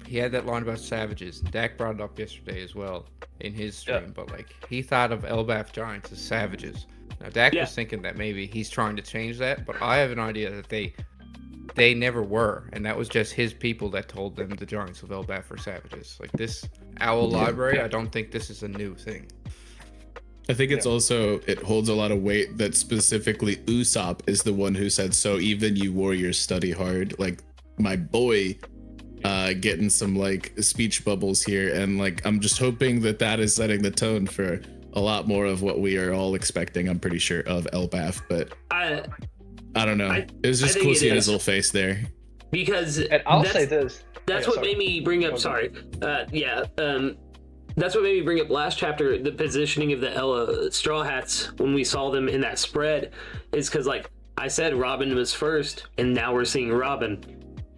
he had that line about savages. Dak brought it up yesterday as well in his stream, Yeah. but like he thought of Elbaf giants as savages. Now Dak Yeah. was thinking that maybe he's trying to change that, but I have an idea that they never were, and that was just his people that told them the giants of Elbaf are savages. Like this owl library, I don't think this is a new thing. I think it's also, it holds a lot of weight that specifically Usopp is the one who said, so even you warriors study hard. Like my boy getting some like speech bubbles here, and like I'm just hoping that is setting the tone for a lot more of what we are all expecting, I'm pretty sure, of Elbaf, but I don't know. It was just I think cool it seeing is. his little face there. Because And I'll that's- say this. That's Oh, yeah, what sorry. made me bring up. Okay. Sorry. That's what made me bring up last chapter. The positioning of the Straw Hats when we saw them in that spread is because, like I said, Robin was first, and now we're seeing Robin.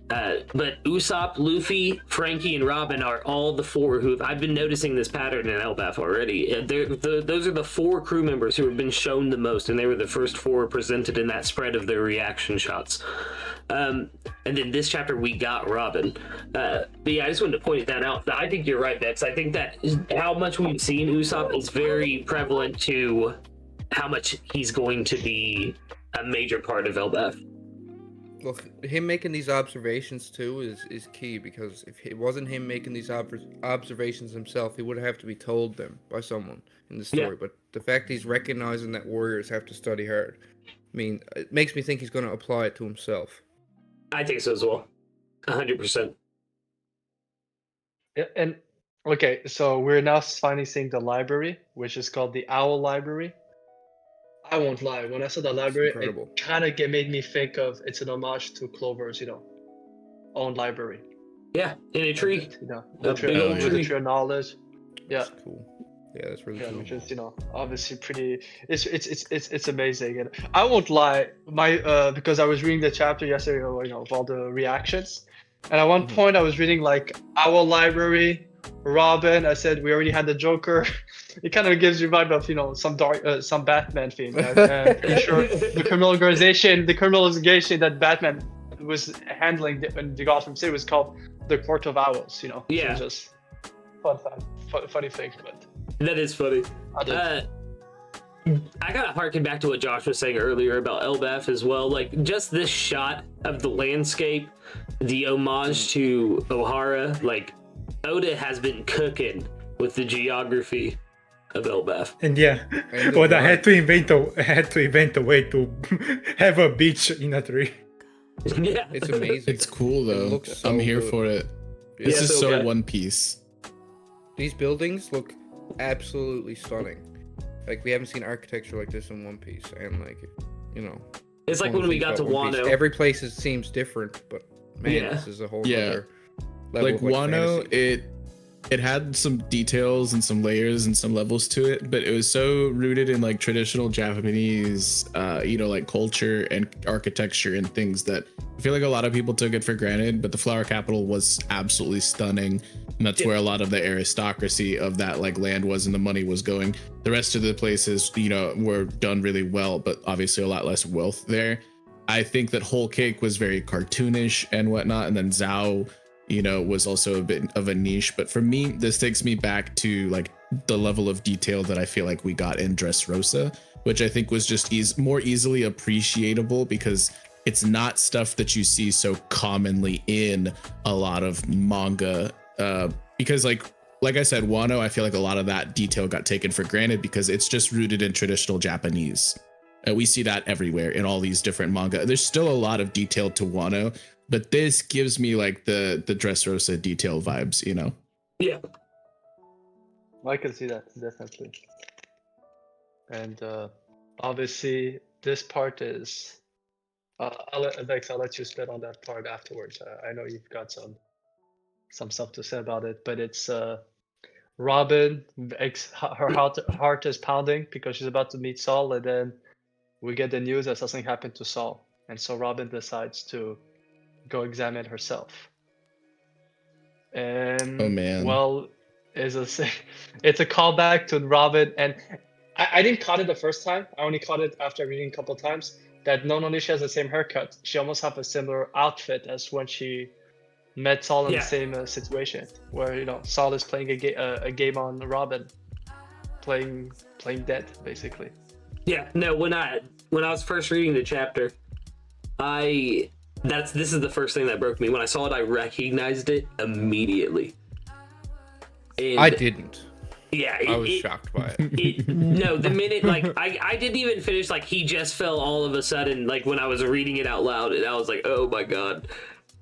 But Usopp, Luffy, Frankie, and Robin are all the four who I've been noticing this pattern in Elbaf already. Those are the four crew members who have been shown the most, and they were the first four presented in that spread of their reaction shots. And then this chapter we got Robin. But yeah, I just wanted to point that out. I think you're right, Vex. I think that how much we've seen Usopp is very prevalent to how much he's going to be a major part of Elbaf. Well, him making these observations too is key, because if it wasn't him making these observations himself, he would have to be told them by someone in the story. Yeah. But the fact he's recognizing that warriors have to study hard, I mean, it makes me think he's going to apply it to himself. I think so as well. 100%. Yeah, and okay, so we're now finally seeing the library, which is called the Owl Library. I won't lie, when I saw the library, incredible. it kind of made me think of it's an homage to Clover's, own library. Yeah, in a tree. The A tree, big old the tree. tree of knowledge. Yeah. That's cool. Yeah, that's really Yeah, cool. which is obviously pretty. It's amazing, and I won't lie. Because I was reading the chapter yesterday, of all the reactions, and at one point I was reading like Our Library, Robin. I said we already had the Joker. It kind of gives you vibe of some dark, some Batman theme. And pretty sure the criminal organization that Batman was handling in the Gotham City was called the Court of Owls. Yeah. So just funny thing, but. That is funny. I gotta harken back to what Josh was saying earlier about Elbaf as well. Like, just this shot of the landscape, the homage to O'Hara, like, Oda has been cooking with the geography of Elbaf. And yeah, And Oda had to invent a way to have a beach in a tree. Yeah. It's amazing. It's cool It though. looks so I'm here good. for it. Yeah, This is so so good. One Piece. These buildings look absolutely stunning. Like, we haven't seen architecture like this in One Piece, and It's like one when we thing got to about One Piece, Wano. every place seems different, but man, Yeah. this is a whole Yeah. other level Like of Wano, fantasy. it had some details and some layers and some levels to it, but it was so rooted in like traditional Japanese like culture and architecture and things that I feel like a lot of people took it for granted. But the flower capital was absolutely stunning, and that's where a lot of the aristocracy of that like land was and the money was going. The rest of the places were done really well, but obviously a lot less wealth there. I think that Whole Cake was very cartoonish and whatnot, and then Zhao was also a bit of a niche. But for me, this takes me back to like the level of detail that I feel like we got in Dressrosa, which I think was just more easily appreciable because it's not stuff that you see so commonly in a lot of manga, because like I said, Wano, I feel like a lot of that detail got taken for granted because it's just rooted in traditional Japanese. And we see that everywhere in all these different manga. There's still a lot of detail to Wano, but this gives me like the Dressrosa detail vibes, you know? Yeah. I can see that, definitely. And obviously, this part is... I'll let you spit on that part afterwards. I know you've got some stuff to say about it, but it's Robin, her heart is pounding because she's about to meet Saul, and then we get the news that something happened to Saul, and so Robin decides to go examine herself. And oh man, well, it's a callback to Robin, and I didn't caught it the first time. I only caught it after reading a couple times. That not only she has the same haircut, she almost have a similar outfit as when she met Saul in the same situation, where Saul is playing a game on Robin, playing dead basically. Yeah, no. When I was first reading the chapter, this is the first thing that broke me. When I saw it, I recognized it immediately. And I didn't. Yeah, I was shocked by it. No, the minute I didn't even finish. Like he just fell all of a sudden. Like when I was reading it out loud, and I was like, oh my god,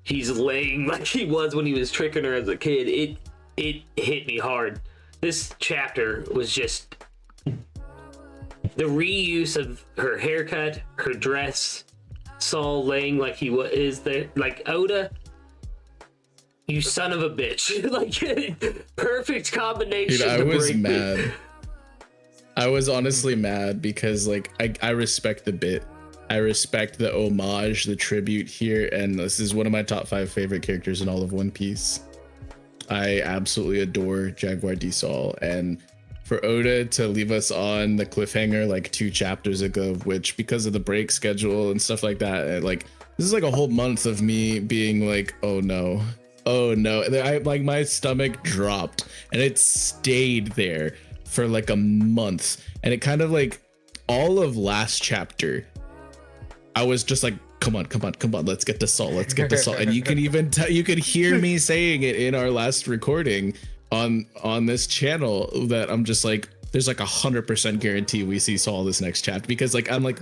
he's laying like he was when he was tricking her as a kid. It hit me hard. This chapter was just the reuse of her haircut, her dress, Saul laying like he is there, like Oda. You son of a bitch. Like, perfect combination. Dude, I was mad. I was honestly mad because, like, I respect the bit. I respect the homage, the tribute here, and this is one of my top 5 favorite characters in all of One Piece. I absolutely adore Jaguar D. Saul, and for Oda to leave us on the cliffhanger like 2 chapters ago, which because of the break schedule and stuff like that, like, this is like a whole month of me being like, oh no. Oh no, like my stomach dropped and it stayed there for like a month. And it kind of like all of last chapter, I was just like, come on, let's get the salt, And you can even you could hear me saying it in our last recording on this channel that I'm just like, there's like 100% guarantee we see Saul this next chapter, because like I'm like,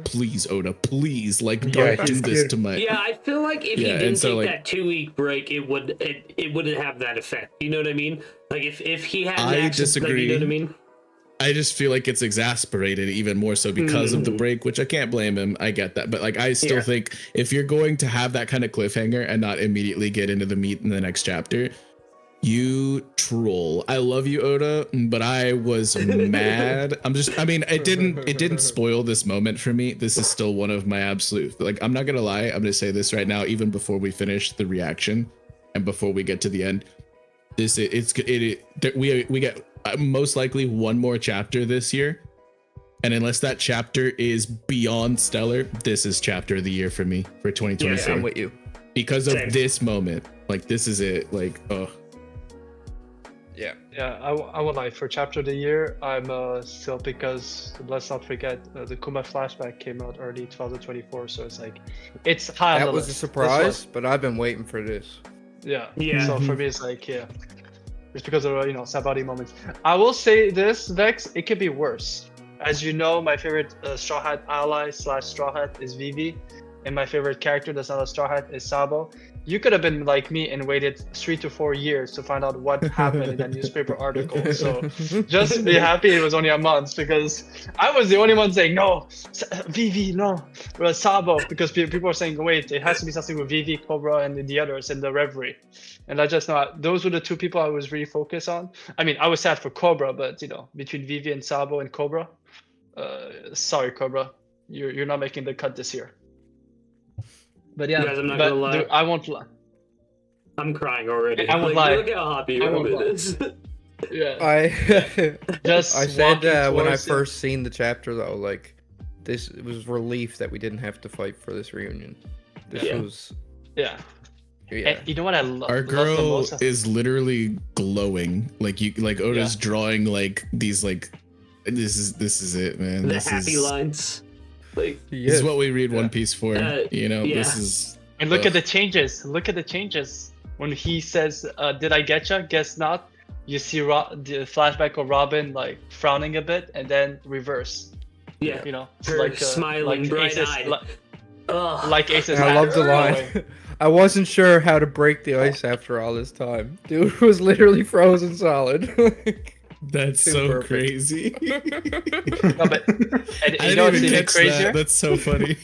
please Oda, please, like don't do this to my. Yeah, I feel like if he didn't take that 2-week break, it wouldn't have that effect. You know what I mean? Like if he had, I disagree. Like, you know what I mean? I just feel like it's exasperated even more so because of the break, which I can't blame him. I get that, but like I still think if you're going to have that kind of cliffhanger and not immediately get into the meat in the next chapter, you troll. I love you, Oda, but I was mad. I mean, it didn't spoil this moment for me. This is still one of my absolute, like, I'm not gonna lie, I'm gonna say this right now, even before we finish the reaction and before we get to the end. We get most likely one more chapter this year, and unless that chapter is beyond stellar, this is chapter of the year for me for 2024. Yeah, I'm with you. Because of this moment. Like, this is it. Like, oh. Yeah, I would like for chapter of the year. I'm still, because let's not forget the Kube flashback came out early 2024, so it's like it's high on the list. That was a surprise, but I've been waiting for this. Yeah. So for me, it's like it's because of Sabari moments. I will say this, Vex, it could be worse. As you know, my favorite Straw Hat ally / Straw Hat is Vivi, and my favorite character that's not a Straw Hat is Sabo. You could have been like me and waited 3 to 4 years to find out what happened in that newspaper article. So just be happy it was only a month, because I was the only one saying, no, Vivi, no, Sabo, because people were saying, wait, it has to be something with Vivi, Cobra, and the others in the Reverie. And I just not, those were the 2 people I was really focused on. I mean, I was sad for Cobra, but between Vivi and Sabo and Cobra, sorry, Cobra, you're not making the cut this year. But yeah, guys, I'm not gonna lie. Dude, I won't lie. I'm crying already. I won't lie. Look how happy you are with this. Yeah. I said when I towards first seen the chapter though, like, it was relief that we didn't have to fight for this reunion. This was. Yeah. And you know what I love? Our girl is literally glowing. Like Oda's drawing like these like. This is it, man. The happy lines. Like, This is what we read One Yeah. Piece for. You know, yeah. this is. And look at the changes. Look at the changes. When he says, "Did I get ya? Guess not." You see the flashback of Robin like frowning a bit, and then reverse. Yeah. You know, it's Her smiling, bright-eyed. Ugh. like Ace's. I love the hat. line. I wasn't sure how to break the ice after all this time. Dude was literally frozen solid. That's Too so perfect. crazy. No, but and I you know what's didn't even even catch crazier? that. That's so funny.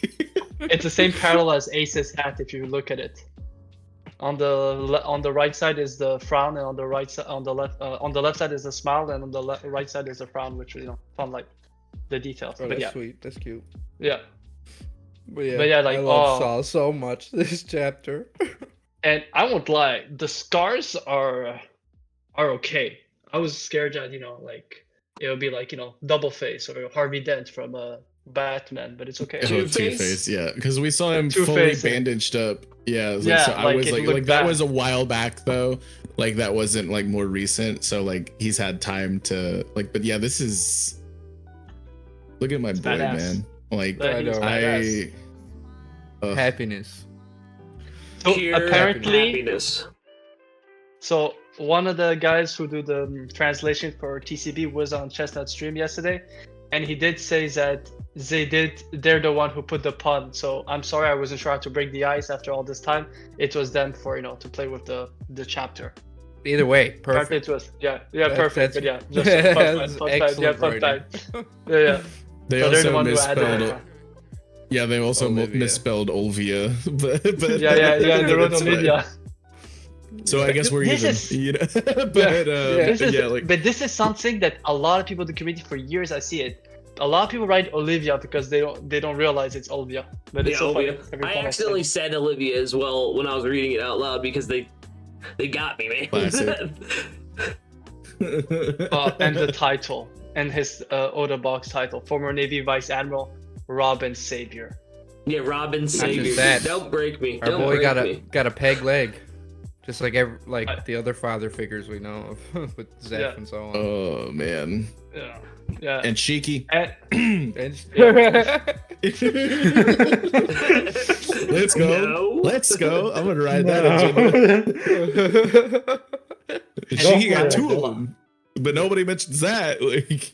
It's the same parallel as Ace's hat if you look at it. On the right side is the frown, and on the right side, on the left side is the smile, and on the right side is the frown, which found like the details. Oh, but that's yeah, sweet. That's cute. yeah. But yeah, Like, I love oh. Saul so much this chapter. And I won't lie, the scars are okay. I was scared that like it would be like Double Face or Harvey Dent from Batman, but it's okay. Oh, Two-Face? Two-Face, yeah, because we saw him Two-Face, fully yeah. bandaged up. Yeah, it was Yeah, so I like, was it like looked that bad. was a while back though. Like that wasn't like more recent, so like he's had time to like. But yeah, this is. Look at my boy, badass. man. Like But he's know. badass. Happiness. So Pure apparently, happiness. so one of the guys who do the translation for TCB was on Chestnut Stream yesterday, and he did say that they're the one who put the pun. So I'm sorry, I wasn't sure how to break the ice after all this time. It was them for to play with the chapter. Either way, Apparently perfect. it was perfect. But yeah, that's just fun excellent time. Yeah, fun time. Yeah. they So they're the also one who added misspelled. it. Yeah, they also Olivia. misspelled Olvia. but Yeah. They wrote that's fine. Olivia. So I guess we're This even. is- You know? but This is, yeah, like but this is something that a lot of people in the community for years I see it. A lot of people write Olivia because they don't realize it's Olivia. But it's Yeah, so funny. Olivia. Every I time accidentally say said Olivia as well when I was reading it out loud because they got me, man. Classic. it. And the title and his Oda box title, former Navy Vice Admiral Robin Savior. Yeah, Robin just Savior. that. Don't break me. Our Don't boy break got me. a peg leg, just like the other father figures we know of with Zeph Yeah. and so on. oh man, Yeah. and Shiki. And Let's go. No. Let's go. I'm gonna ride that agenda. Shiki got two of them, but nobody mentions that. Like,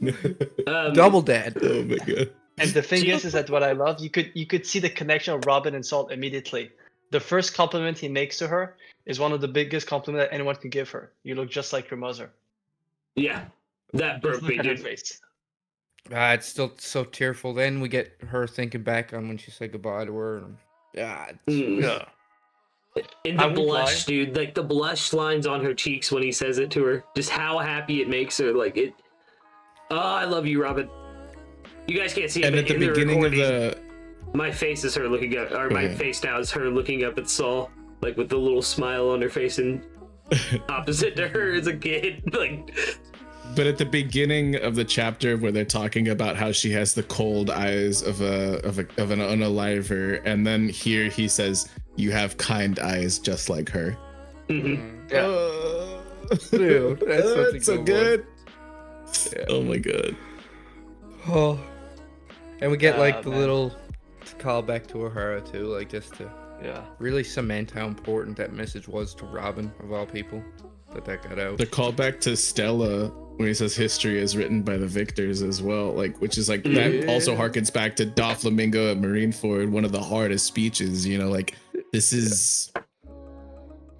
Double dad. oh my god. And the thing is that what I love, you could see the connection of Robin and Salt immediately. The first compliment he makes to her is one of the biggest compliments that anyone could give her. You look just like your mother. Yeah, that broke Just me, look at her dude. face. It's still so tearful. Then we get her thinking back on when she said goodbye to her. And, Mm. Yeah. And I the won't blush, dude. Like the blush lines on her cheeks when he says it to her. Just how happy it makes her. Like it. Oh, I love you, Robin. You guys can't see it, And but at the in beginning of recording, the my face is her looking up, or my Okay. face now is her looking up at Saul, like with the little smile on her face, and opposite to her as a kid. Like, But at the beginning of the chapter where they're talking about how she has the cold eyes of an unaliver, and then here he says, "You have kind eyes just like her." mhm. Yeah. Dude, that's such a so good good. Yeah. Oh my god. Oh. And we get like the man. little callback to O'Hara too, like just to Yeah. really cement how important that message was to Robin of all people that got out. The callback to Stella when he says history is written by the victors as well, like which is like that also harkens back to Doflamingo at Marineford, one of the hardest speeches. You know, like this is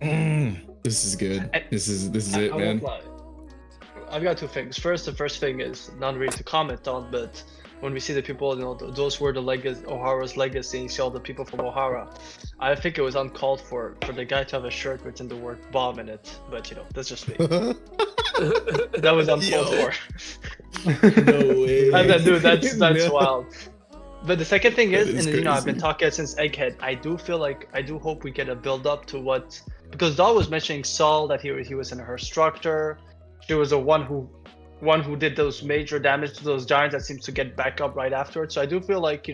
this is good. This is it, I man. won't lie. I've got two things. First, the first thing is not really to comment on, but when we see the people, those were the O'Hara's legacy, and you see all the people from O'Hara, I think it was uncalled for the guy to have a shirt written the word bomb in it, but that's just me. That was uncalled Yo. for. No way. And then, dude, that's No. wild. But the second thing That is, is and I've been crazy. talking since Egghead, I do hope we get a build up to what, because Dahl was mentioning Saul, that he was in her structure. She was the one who did those major damage to those giants that seems to get back up right afterwards. So I do feel like,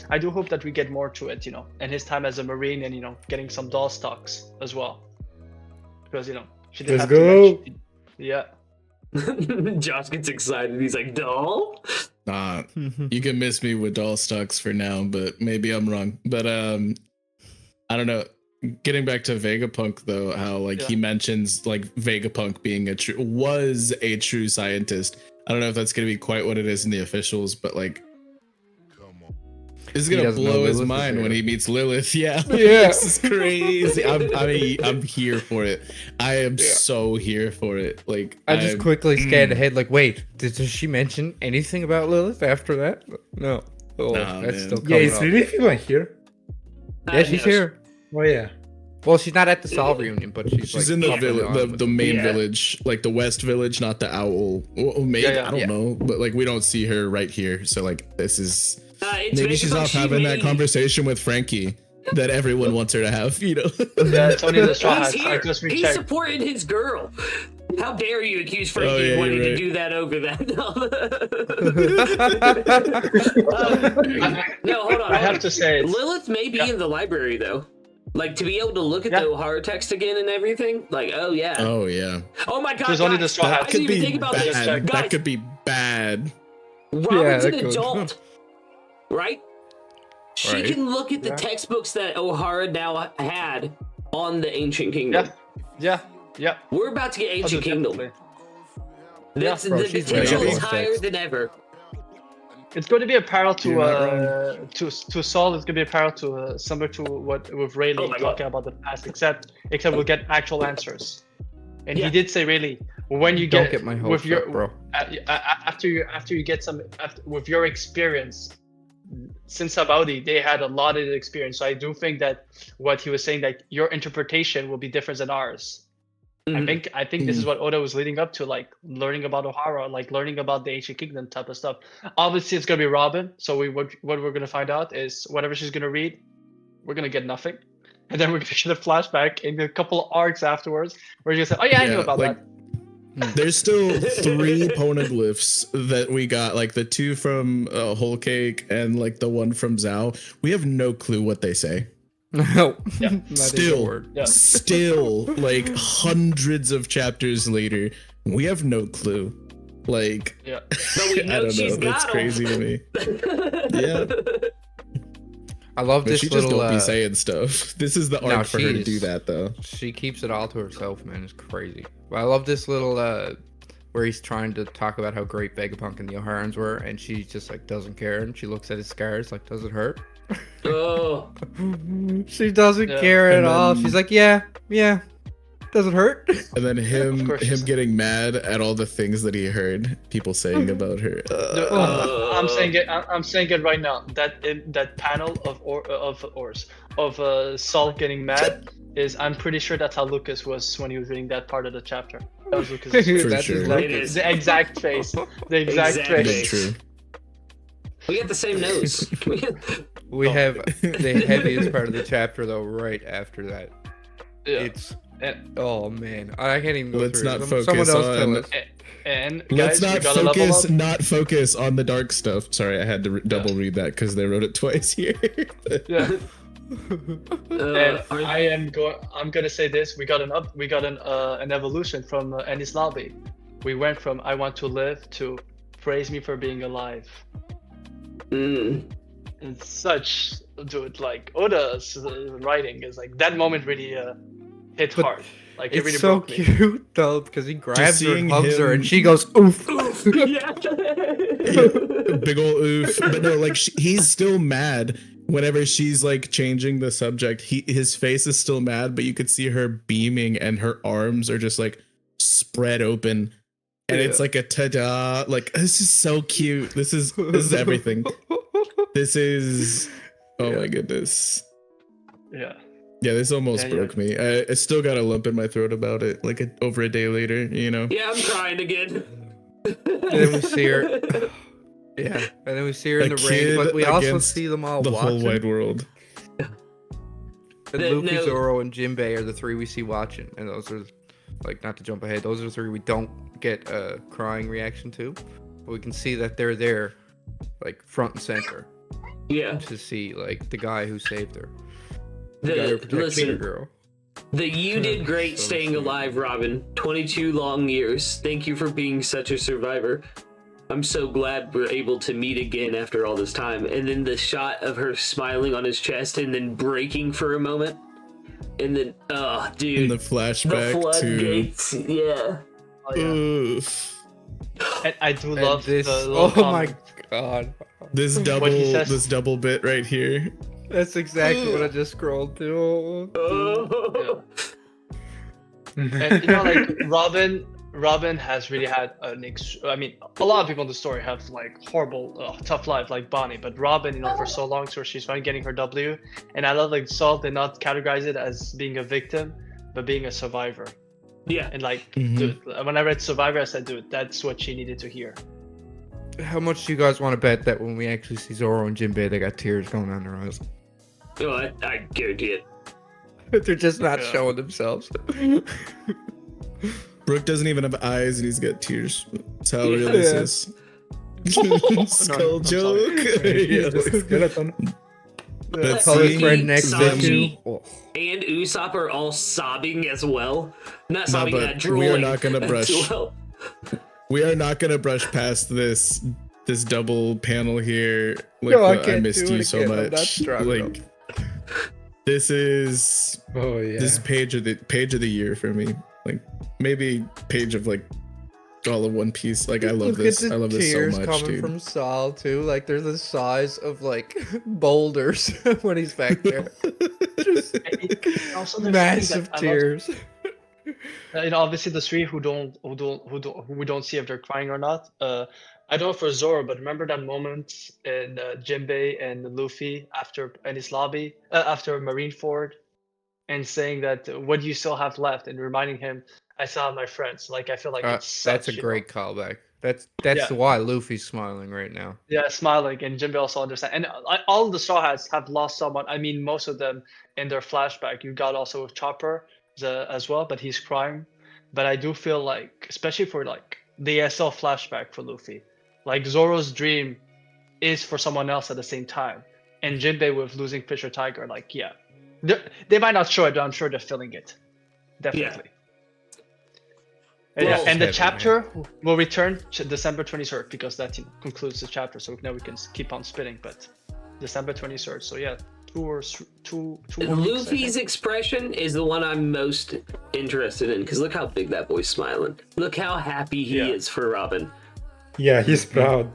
I do hope that we get more to it, and his time as a Marine, and getting some doll stocks as well. Because she did Let's have go. to yeah. Josh gets excited. He's like, doll? You can miss me with doll stocks for now, but maybe I'm wrong. But I don't know. Getting back to Vegapunk though, how like he mentions like Vegapunk being a true scientist. I don't know if that's gonna be quite what it is in the officials, but like this is gonna blow his mind when he meets Lilith. Yeah, this is crazy. I'm here for it. I am so here for it. Like I just quickly scanned ahead. Like, wait, does she mention anything about Lilith after that? No. Oh, that's still coming is Lilith even here? Yeah, she's here. Oh yeah. Well, she's not at the Sol reunion, but she's like, in the village, the main village, like the West Village, not the Owl. Well, maybe I don't know, but like we don't see her right here. So like this is maybe she's off having that conversation with Frankie that everyone wants her to have. You know, Tony the Straw Hat. He's supporting his girl. How dare you accuse Frankie of wanting to do that over that? No, hold on. I have to say, Lilith may be in the library though. Like to be able to look at the O'Hara text again and everything. Like, oh yeah. Oh yeah. Oh my god. There's only the Straw Hat. I didn't even think about this. Guys, that could be bad. Robin's an adult, right? She can look at the textbooks that O'Hara now had on the Ancient Kingdom. Yeah. We're about to get Ancient Kingdom. That's the potential is higher than ever. It's going to be a parallel to Saul. It's going to be a parallel to similar to what with Rayleigh talking about the past, except we'll get actual answers. And he did say, Rayleigh, when you get my hopes up, bro. After you get with your experience, since Sabaudi, they had a lot of experience. So I do think that what he was saying, that your interpretation will be different than ours. I think this is what Oda was leading up to, like learning about O'Hara, like learning about the Ancient Kingdom type of stuff. Obviously, it's gonna be Robin. So what we're gonna find out is whatever she's gonna read, we're gonna get nothing, and then we're gonna get a flashback in a couple of arcs afterwards where you're gonna say, "Oh yeah, I knew about that." There's still 3 poneglyphs that we got, like the 2 from Whole Cake and like the 1 from Zhao. We have no clue what they say. No. Still, like hundreds of chapters later, we have no clue. Like, but we know I don't know. That's crazy to me. Yeah. I love this she little. Just don't be saying stuff. This is the arc for her to do that, though. She keeps it all to herself, man. It's crazy. But I love this little where he's trying to talk about how great Vegapunk and the O'Harans were, and she just like doesn't care, and she looks at his scars like, does it hurt? Oh. She doesn't care at all. She's like, yeah. Does it hurt? And then him getting mad at all the things that he heard people saying about her. I'm saying it right now. That panel of Saul getting mad is, I'm pretty sure that's how Lucas was when he was reading that part of the chapter. That was Lucas. For sure. The exact face. The exact face. True. We got the same nose. We have the heaviest part of the chapter though right after that. Yeah. It's oh man, I can't even. Let's not focus Someone else on. tell us. And let's guys, not focus on the dark stuff. Sorry, I had to double read that because they wrote it twice here. Yeah. And I'm gonna say this: we got an evolution from Ennis Lobby. We went from "I want to live" to "praise me for being alive." It's such, dude, like Oda's writing is like, that moment really hit hard. Like, it really so broke me. cute though, because he grabs her and hugs her, him- and she goes oof. Yeah. Big ol' oof. But no, like he's still mad whenever she's like changing the subject. His face is still mad, but you could see her beaming, and her arms are just like spread open. And it's like a ta-da, like, this is so cute. This is everything. This is, oh my goodness. Yeah. Yeah, this almost broke me. I still got a lump in my throat about it, like over a day later, you know? Yeah, I'm crying again. And then we see her. Yeah, and then we see her in the rain, but we also see them all the watching. whole wide world. And Luffy, Zoro, and Jinbei are the 3 we see watching, and those are, like, not to jump ahead, those are the 3 we don't get a crying reaction to, but we can see that they're there, like, front and center. Yeah. To see, like, the guy who saved her. The guy who protected her girl. You did great staying alive, Robin. 22 long years. Thank you for being such a survivor. I'm so glad we're able to meet again after all this time. And then the shot of her smiling on his chest and then breaking for a moment. And then, oh, dude. In the flashback the floodgates, yeah. Oh, yeah. Oof. And I do love this. the little Oh my comment. god. This double bit right here. That's exactly what I just scrolled to. Oh. And, you know, like Robin has really had I mean, a lot of people in the story have like horrible, tough life, like Bonnie. But Robin, you know, for so long, so she's finally getting her W. And I love like Saul did not categorize it as being a victim, but being a survivor. Yeah. And like, dude, when I read Survivor, I said, dude, that's what she needed to hear. How much do you guys want to bet that when we actually see Zoro and Jinbei, they got tears going down their eyes? Oh, I guarantee it. They're just not showing themselves. Brooke doesn't even have eyes and he's got tears. That's how real this is. Skull joke. Skeleton. Let's Tell his see. friend next to Sanji you. and Usopp are all sobbing as well. Not sobbing, but drooling. we are not gonna as brush. well. We are not gonna brush past this double panel here. Like, No, I I can't missed do you it so again. I'm much. not strong Like, this is Oh yeah. this page of the year for me. Like, maybe page of like all of One Piece. Like, I love this. I love this so tears much, coming dude. from Saul too. Like they're the size of like boulders when he's back there. Just Also, there's massive things that I love. tears. You know, obviously the three who we don't see if they're crying or not. I don't know for Zoro, but remember that moment in Jinbei and Luffy after in his lobby after Marineford, and saying that what do you still have left, and reminding him, I still have my friends. Like I feel like it's That's a such, great callback. That's Yeah. why Luffy's smiling right now. Yeah, smiling, and Jinbei also understand. And all the Straw Hats have lost someone. I mean, most of them in their flashback. You got also with Chopper as well, but he's crying. But I do feel like, especially for like the ASL flashback for Luffy, like Zoro's dream is for someone else at the same time. And Jinbei with losing Fisher Tiger, like, yeah. They might not show it, but I'm sure they're feeling it. Definitely. And, Well- and the Heavy, chapter will return December 23rd because that concludes the chapter. So now we can keep on spinning, but December 23rd. So yeah, two more weeks, I Luffy's think. expression is the one I'm most interested in because look how big that boy's smiling. Look how happy he Yeah. is for Robin. Yeah, he's proud.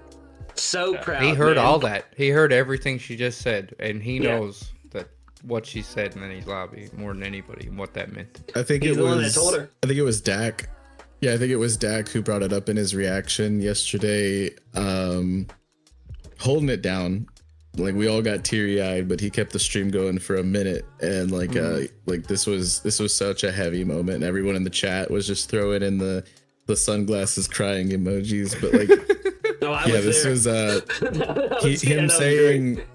So proud. He heard man. all that. He heard everything she just said, and he Yeah. knows that what she said in any lobby more than anybody and what that meant. I think He's it the one that was. told her. I think it was Dak. Yeah, I think it was Dak who brought it up in his reaction yesterday. Holding it down, like we all got teary eyed, but he kept the stream going for a minute, and like this was such a heavy moment. And everyone in the chat was just throwing in the sunglasses crying emojis, but like No, I yeah, was this there. was That was- yeah, him that was saying great.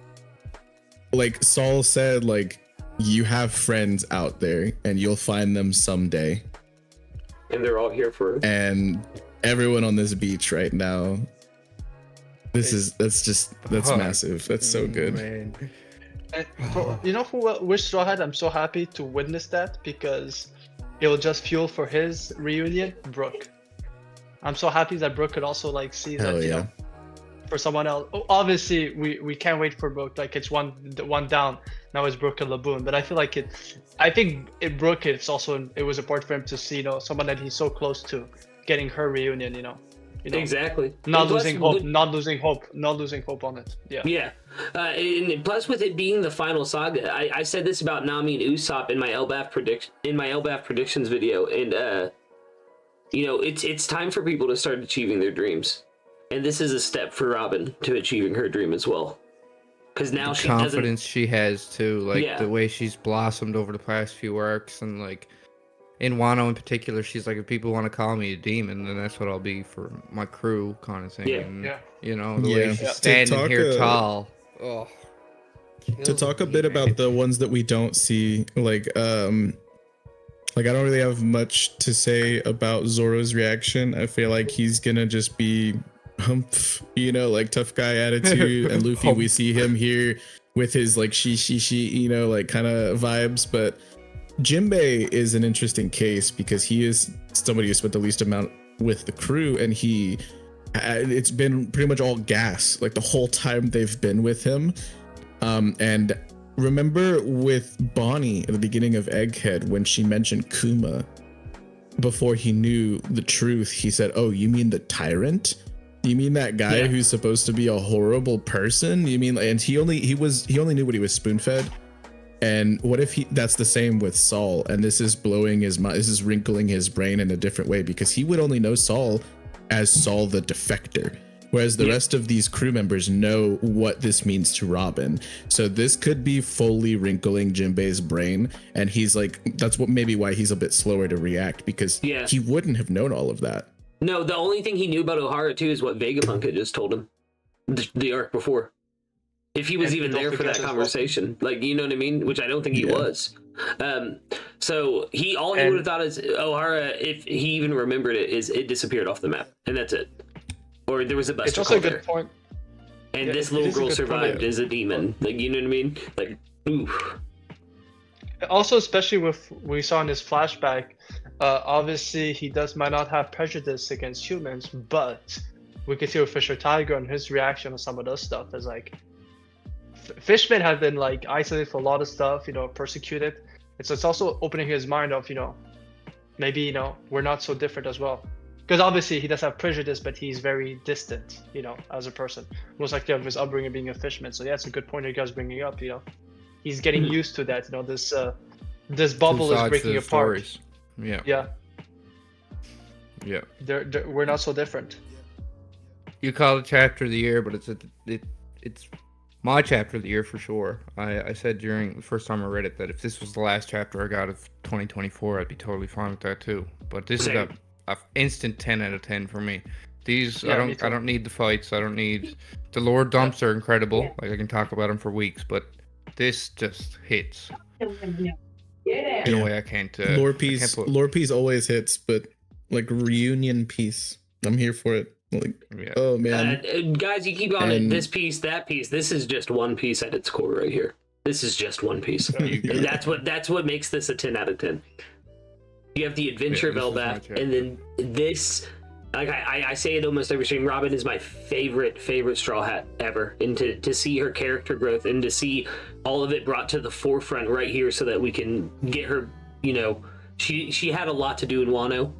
like Saul said, like you have friends out there and you'll find them someday. And they're all here for it. And everyone on this beach right now, that's Oh, massive. That's so good. Man. And you know which Straw Hat I'm so happy to witness that because it will just fuel for his reunion, Brooke. I'm so happy that Brooke could also like see Hell that, you yeah. know, for someone else. Obviously, we can't wait for Brooke. Like it's one down. Now it's Brooke and Laboon. But I feel like Brooke, it was important for him to see, you know, someone that he's so close to getting her reunion, you know. Exactly. Not And plus, losing hope, not losing hope on it. Yeah. Yeah. And plus, with it being the final saga, I said this about Nami and Usopp in my LBAF predictions video, and you know, it's time for people to start achieving their dreams, and this is a step for Robin to achieving her dream as well, because now The she doesn't. confidence she has too, like Yeah. the way she's blossomed over the past few arcs, and like in Wano in particular, she's like, if people want to call me a demon, then that's what I'll be for my crew, kind of thing. Yeah. And, Yeah. you know, the Yeah. way she's Yeah. standing To here talk, tall. Oh, To talk a bit about the ones that we don't see, like I don't really have much to say about Zoro's reaction. I feel like he's gonna just be humph, you know, like tough guy attitude. And Luffy, we see him here with his like she, you know, like kind of vibes. But Jinbei is an interesting case because he is somebody who spent the least amount with the crew, and he it's been pretty much all gas like the whole time they've been with him. And remember with Bonnie at the beginning of Egghead when she mentioned Kuma before he knew the truth, he said, "Oh, you mean the tyrant? You mean that guy who's supposed to be a horrible person? You mean?" And he only knew what he was spoon-fed. And what if that's the same with Saul? And this is blowing his mind. This is wrinkling his brain in a different way because he would only know Saul as Saul the defector, whereas the rest of these crew members know what this means to Robin. So this could be fully wrinkling Jinbei's brain, and he's like, that's what maybe why he's a bit slower to react because he wouldn't have known all of that. No, the only thing he knew about O'Hara too is what Vegapunk had just told him the arc before. If he was even there for that conversation, like, you know what I mean? Which I don't think he was. So he would have thought is O'Hara, if he even remembered it, is it disappeared off the map, and that's it. Or there was a buster. It's also a good point. And this little girl survived as a demon. Like, you know what I mean? Like, oof. Also, especially with we saw in his flashback, obviously he might not have prejudice against humans, but we can see with Fisher Tiger and his reaction to some of those stuff is like, Fishman have been like isolated for a lot of stuff, you know, persecuted. And so it's also opening his mind of, you know, maybe, you know, we're not so different as well. Because obviously he does have prejudice, but he's very distant, you know, as a person. Most likely of his upbringing being a fisherman. So yeah, it's a good point you guys bringing up, you know. He's getting used to that, you know, this bubble is breaking apart. Stories. Yeah. Yeah. Yeah. We're not so different. You call it chapter of the year, but it's my chapter of the year for sure. I said during the first time I read it that if this was the last chapter I got of 2024, I'd be totally fine with that too. But this is a instant 10 out of 10 for me. These I don't need the fights. I don't need the lore dumps are incredible. Like I can talk about them for weeks, but this just hits in a way I can't. Lore piece always hits, but like reunion piece, I'm here for it. Like, oh man, guys, you keep on it. This piece, that piece. This is just one piece at its core right here. This is just one piece. And that's what makes this a 10 out of 10. You have the adventure of Elbaf, and then this. Like I say it almost every stream. Robin is my favorite Straw Hat ever, and to see her character growth and to see all of it brought to the forefront right here, so that we can get her. You know, she had a lot to do in Wano.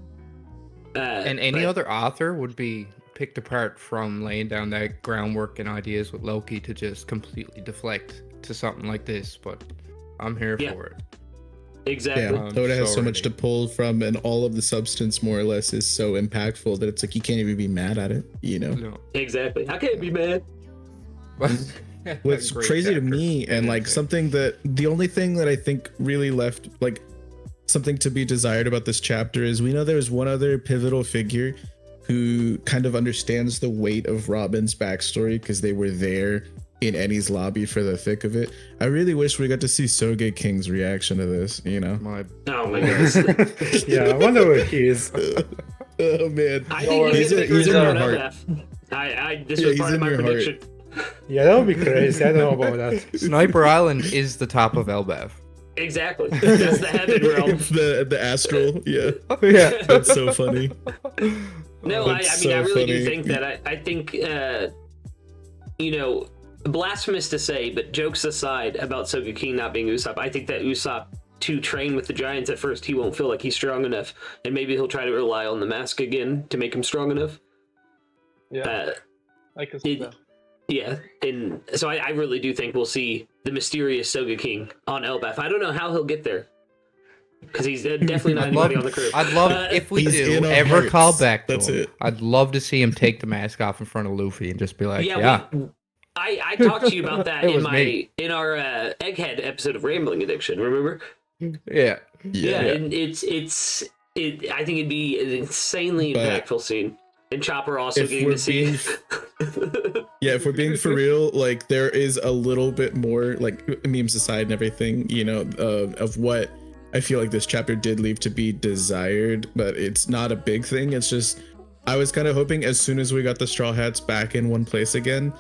And any other author would be picked apart from laying down that groundwork and ideas with Loki to just completely deflect to something like this, but I'm here for it. Exactly. Yeah, Oda has so much to pull from, and all of the substance more or less is so impactful that it's like you can't even be mad at it, you know? No. Exactly. I can't be mad. What's crazy to me, and like something that the only thing that I think really left like something to be desired about this chapter is we know there's one other pivotal figure who kind of understands the weight of Robin's backstory because they were there in Ennie's lobby for the thick of it. I really wish we got to see Soge King's reaction to this, you know? Oh my goodness. Yeah, I wonder where he is. Oh man. I think he's in your heart. This was part of my prediction. Yeah, that would be crazy. I don't know about that. Sniper Island is the top of Elbaf. Exactly. That's the heaven realm. the astral, yeah. Yeah. That's so funny. No, I mean, I really do think that. I think, you know, blasphemous to say, but jokes aside about Soge King not being Usopp, I think that Usopp, to train with the Giants at first, he won't feel like he's strong enough, and maybe he'll try to rely on the mask again to make him strong enough. Yeah, I can see that. Yeah, and so I really do think we'll see the mysterious Soge King on Elbaf. I don't know how he'll get there, because he's definitely not anybody on the crew. I'd love if we do ever call back. That's it. I'd love to see him take the mask off in front of Luffy and just be like, I talked to you about that in our Egghead episode of Rambling Addiction. Remember? Yeah. And I think it'd be an insanely impactful scene. And Chopper also getting to see. Yeah, if we're being for real, like there is a little bit more, like memes aside and everything, you know, of what I feel like this chapter did leave to be desired, but it's not a big thing. It's just I was kind of hoping as soon as we got the Straw Hats back in one place again,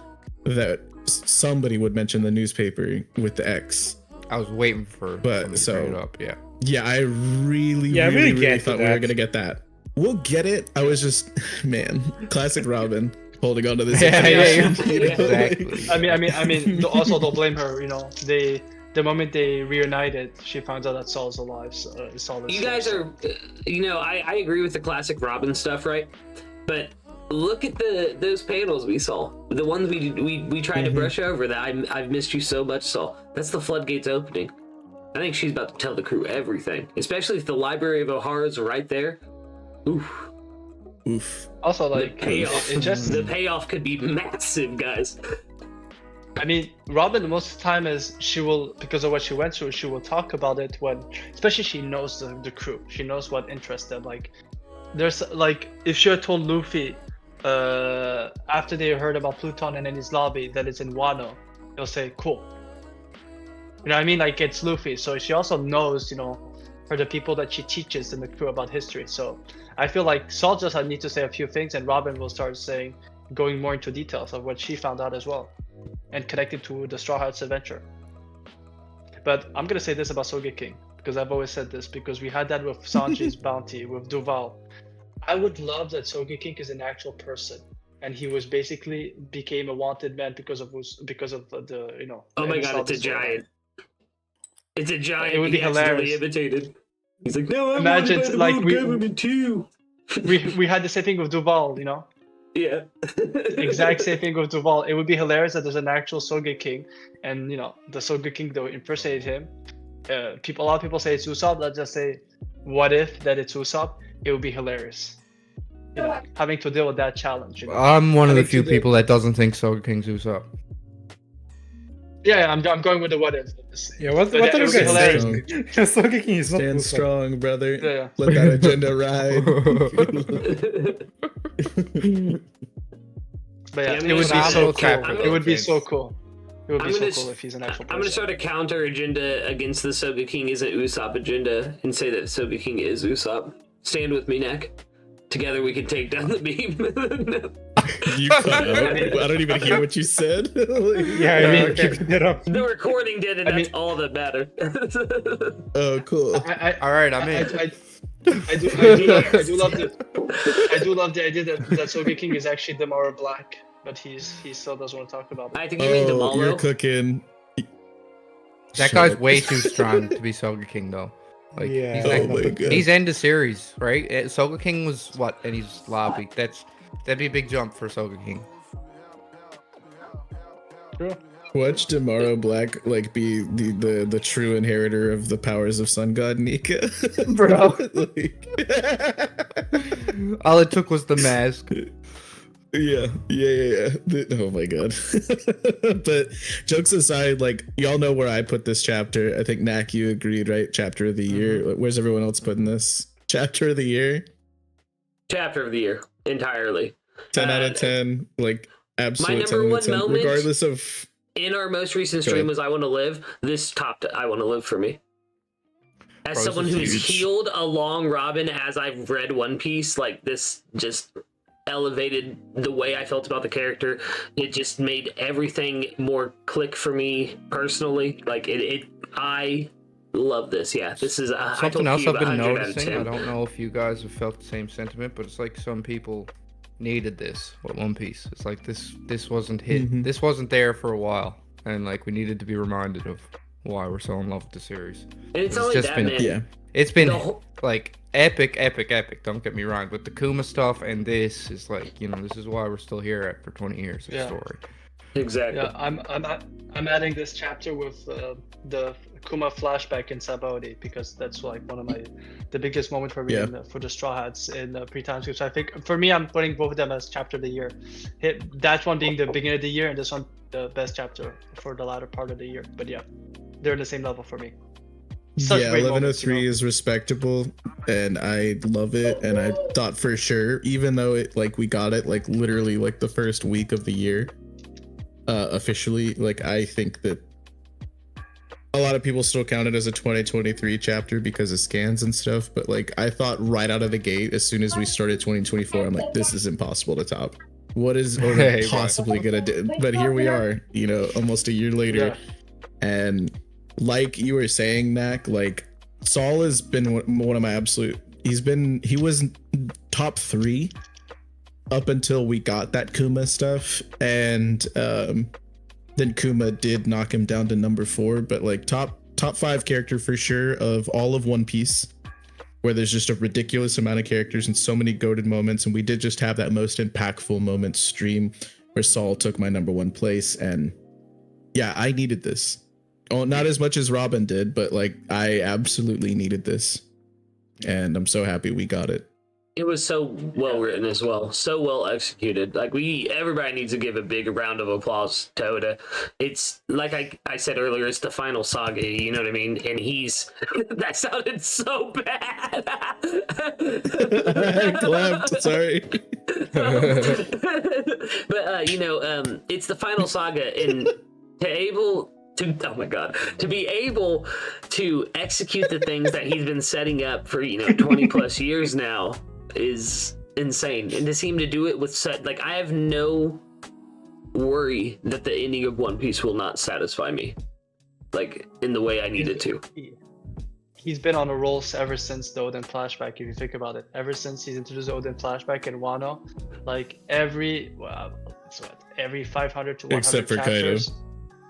that somebody would mention the newspaper with the X. I was waiting for but so up, yeah, I really thought we were gonna get that. We'll get it. I was just, man, classic Robin holding on to this. Yeah, exactly. I mean. Also, don't blame her. You know, the moment they reunited, she finds out that Saul's alive. So, Saul is you guys are, you know, I agree with the classic Robin stuff, right? But look at those panels we saw. The ones we tried to brush over. That I've missed you so much, Saul. That's the floodgates opening. I think she's about to tell the crew everything, especially if the Library of Ohara's right there. Oof. Oof. Also, like, the payoff. it just The payoff could be massive, guys. I mean, Robin, most of the time is she will, because of what she went through, she will talk about it when, especially she knows the crew. She knows what interests them. Like, there's, like, if she had told Luffy, after they heard about Pluton and in his lobby that it's in Wano, they'll say, cool. You know what I mean? Like, it's Luffy. So she also knows, you know, for the people that she teaches in the crew about history. So I feel like Saul just need to say a few things and Robin will start going more into details of what she found out as well. And connected to the Straw Hats adventure. But I'm gonna say this about Sogeking, because I've always said this, because we had that with Sanji's bounty, with Duval. I would love that Sogeking is an actual person, and he was basically became a wanted man because of the, you know. Oh my god, it's a giant. It's a giant. It would be hilarious. Imitated. He's like, no, I'm Imagine wanted by the like world government too. we had the same thing with Duval, you know. Yeah. Exact same thing with Duval. It would be hilarious that there's an actual Sogeking, and you know the Sogeking though impersonated him. A lot of people say it's Usopp. Let's just say, what if that it's Usopp? It would be hilarious. You know, having to deal with that challenge. You know? I'm one of the few people that doesn't think Sogeking's Usopp. Yeah, I'm going with the what if. Yeah, what are you guys hilarious. saying? Sogeking is not Stand Usopp. strong, brother. Yeah. Let that agenda ride. But yeah, Yeah, it would be so cool. I'm It would be so cool. It would be so cool if he's an actual person. I'm going to start a counter agenda against the Sogeking isn't Usopp agenda and say that Sogeking is Usopp. Stand with me, Neck. Together we can take down the beam. You cut out. I don't even hear what you said. Yeah, keep it up. The recording did it. That's all that mattered. Oh, cool. All right, I'm in. I do love the idea that Sogeking is actually Demara Black, but he still doesn't want to talk about it. I think you mean Oh, you're Demalo. cooking. That guy's way too strong to be Sogeking, though. Like, Yeah. he's, Oh my god. he's end of series, right? Sogeking was what? And he's lobby. That'd be a big jump for Sogeking. True. Watch Demaro Black like be the true inheritor of the powers of Sun God Nika. Bro. Like, All it took was the mask. yeah. Oh my god. But jokes aside, like y'all know where I put this chapter. I think Nac, you agreed, right? Chapter of the year. Where's everyone else putting this? Chapter of the year. Chapter of the year entirely. 10 out of 10. Like absolute My 10 number out one of 10, moment regardless of. in our most recent Go stream ahead. was I Want to Live. This topped I Want to Live for me. As Bro, someone this is who's huge. healed along Robin as I've read One Piece, like this just elevated the way I felt about the character. It just made everything more click for me personally. Like I love this. Yeah, this is Something else I've been 100 out of noticing. 10. I don't know if you guys have felt the same sentiment, but it's like some people needed this with One Piece. It's like this wasn't hit. Mhm. This wasn't there for a while, and like we needed to be reminded of why we're so in love with the series. And it's It's only just that, been- man. Yeah. It's been The whole- like epic. Don't get me wrong, but the Kuma stuff and this is like, you know, this is why we're still here after 20 years of Yeah. story. Exactly. Yeah, I'm adding this chapter with the Kuma flashback in Sabaody because that's like one of the biggest moment for me for the Straw Hats in pre-time skip. So I think for me, I'm putting both of them as chapter of the year. That one being the beginning of the year, and this one the best chapter for the latter part of the year. But yeah, they're in the same level for me. Such Yeah, great 1103 moments, you know? is respectable, and I love it. And I thought for sure, even though it like we got it like literally like the first week of the year, officially, like I think that a lot of people still count it as a 2023 chapter because of scans and stuff. But like I thought right out of the gate, as soon as we started 2024, I'm like, this is impossible to top. What is Oda Hey, possibly gonna do? But here we are, you know, almost a year later, Yeah. and like you were saying, Nac, like Saul has been one of my absolute he was top 3 up until we got that Kuma stuff, and then Kuma did knock him down to number 4, but like top 5 character for sure of all of One Piece, where there's just a ridiculous amount of characters and so many goated moments. And we did just have that most impactful moment stream where Saul took my number 1 place. And yeah, I needed this. Oh, not as much as Robin did, but like I absolutely needed this. And I'm so happy we got it. It was so well written as well, so well executed. Like everybody needs to give a big round of applause to Oda. It's like I said earlier, it's the final saga. You know what I mean? And he's that sounded so bad. I clapped. Sorry. But it's the final saga, and to be able to execute the things that he's been setting up for 20 plus years now is insane. And to seem to do it with such, like, I have no worry that the ending of One Piece will not satisfy me, like, in the way I need it to. He's been on a roll ever since the Oden flashback, if you think about it. Ever since he's introduced Oden flashback in Wano, like every 500 to 100 except for chapters.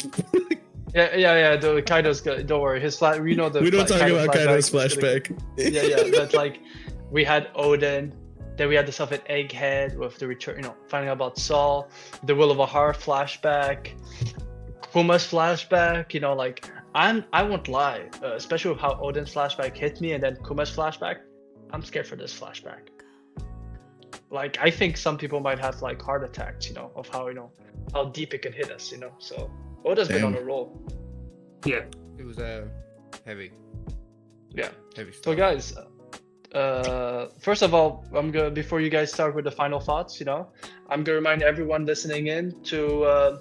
Kaido. Yeah. The Kaido's good. Don't worry. We don't talk about Kaido's flashback. Yeah. But like, we had Oden, then we had the stuff at Egghead with the return, finding out about Saul, the Will of a Heart flashback, Kuma's flashback. Like, I won't lie, especially with how Oden's flashback hit me, and then Kuma's flashback. I'm scared for this flashback. Like, I think some people might have like heart attacks, of how deep it can hit us, So Oda's been on a roll. Yeah. It was heavy. Yeah. Heavy stuff. So guys, first of all, before you guys start with the final thoughts, I'm gonna remind everyone listening in to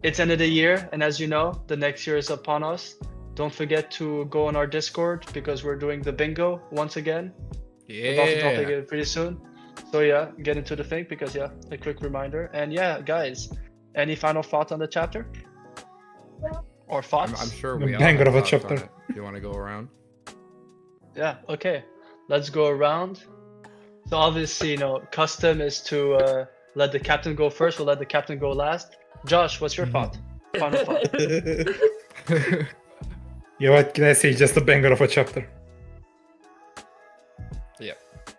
it's end of the year, and as you know, the next year is upon us. Don't forget to go on our Discord because we're doing the bingo once again. Yeah. We're also dropping it pretty soon. So yeah, get into the thing because a quick reminder. And yeah, guys, any final thoughts on the chapter? Or thoughts? I'm sure we all banger have of a thoughts on chapter. it. You want to go around? Yeah, okay. Let's go around. So obviously, custom is to let the captain go first. We'll let the captain go last. Josh, what's your thought? Final thought. Yeah, what can I say? Just a banger of a chapter.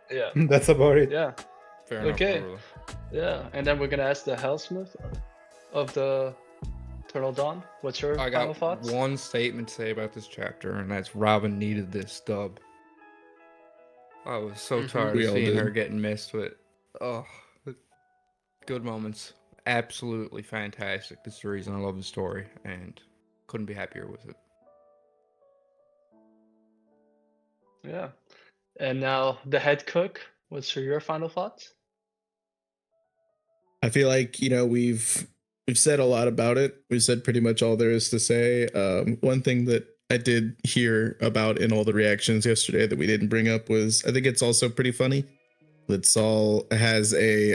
Yeah. That's about it. Yeah. Fair enough. Okay. Overall. Yeah. And then we're gonna ask the Helmsman of the Eternal Dawn. What's your I final got thoughts? one statement to say about this chapter, and that's Robin needed this dub. I was so tired We of all seeing did. her getting missed with. Oh, good moments. Absolutely fantastic. This is the reason I love the story, and couldn't be happier with it. Yeah. And now the head cook. What's your final thoughts? I feel like we've said a lot about it. We've said pretty much all there is to say. One thing that I did hear about in all the reactions yesterday that we didn't bring up was I think it's also pretty funny that Saul has a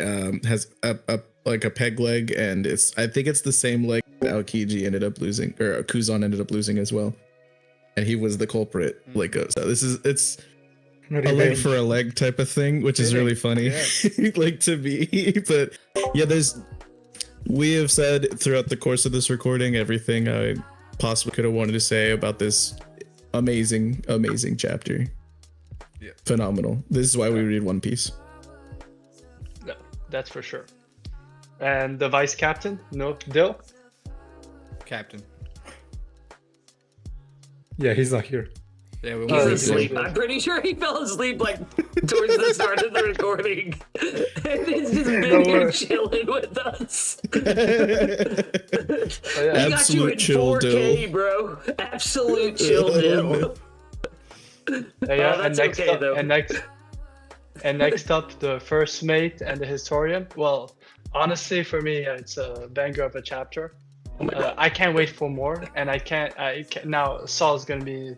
peg leg, and I think it's the same leg that Aokiji ended up losing, or Kuzan ended up losing as well, and he was the culprit. Like, so it's a leg for a leg type of thing, which is really funny, like, to me. But yeah, we have said throughout the course of this recording everything I possibly could have wanted to say about this amazing chapter. Yeah, phenomenal. This is why we read One Piece. No, that's for sure. And the vice captain? No, Dill? Captain. Yeah, he's not here. Yeah, we He's went asleep. I'm pretty sure he fell asleep like towards the start of the recording. And he's just been here chilling with us. Oh, yeah. We got you in Absolute chill, 4K, Dill. bro. Absolute chill, Dill. Yeah, Oh, that's and next okay, up, though. and next up, the first mate and the historian. Well, honestly, for me, it's a banger of a chapter. I can't wait for more, and I can't. Now Saul's gonna be.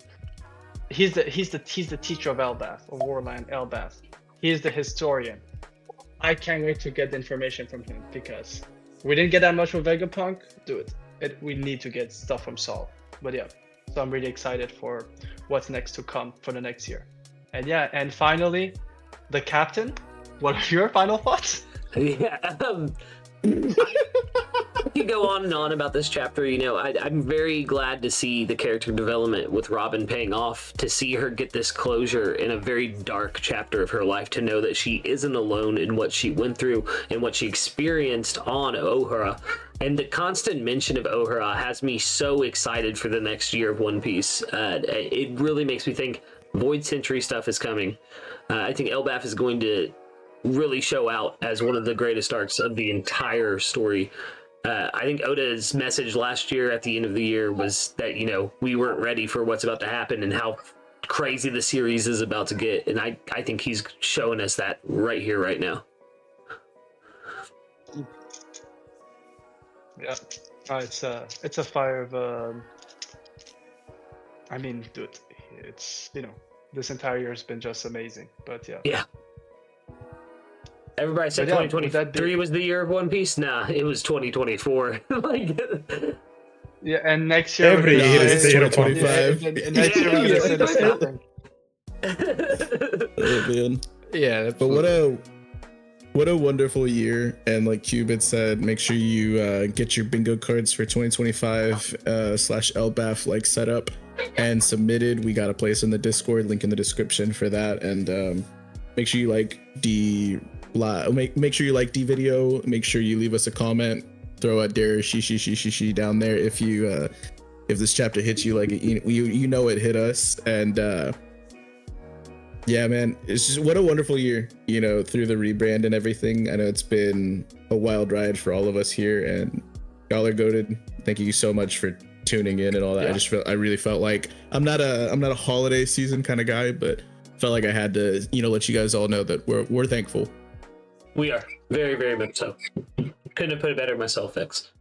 He's the teacher of Elbath, of Warland Elbath. He is the historian. I can't wait to get the information from him because we didn't get that much from Vegapunk. We need to get stuff from Saul. But yeah, so I'm really excited for what's next to come for the next year. And yeah, and finally, the captain. What are your final thoughts? Yeah. I could go on and on about this chapter. You know, I'm very glad to see the character development with Robin paying off, to see her get this closure in a very dark chapter of her life, to know that she isn't alone in what she went through and what she experienced on Ohara. And the constant mention of Ohara has me so excited for the next year of One Piece. It really makes me think Void Century stuff is coming. I think Elbaf is going to really show out as one of the greatest arcs of the entire story. I think Oda's message last year at the end of the year was that, you know, we weren't ready for what's about to happen and how crazy the series is about to get. And I think he's showing us that right here, right now. Yeah, it's a fire of. I mean, dude, it's, you know, this entire year has been just amazing. But yeah. Yeah. Everybody said 2023 was the year of One Piece. Nah, it was 2024. Like, yeah, and next year Every year is 2025. And next year we're gonna say the same thing. Oh, man. Yeah, But what a wonderful year. And like Kube had said, make sure you get your bingo cards for 2025 /LBAF like set up and submitted. We got a place in the Discord, link in the description for that. And make sure you like make sure you like the video. Make sure you leave us a comment. Throw a dare she down there if this chapter hits you like you know it hit us. And yeah, man, it's just what a wonderful year, you know, through the rebrand and everything. I know it's been a wild ride for all of us here, and y'all are goated. Thank you so much for tuning in and all that. Yeah. I really felt like I'm not a holiday season kind of guy, but felt like I had to, you know, let you guys all know that we're thankful. we are very, very much so. Couldn't have put it better myself, Vex.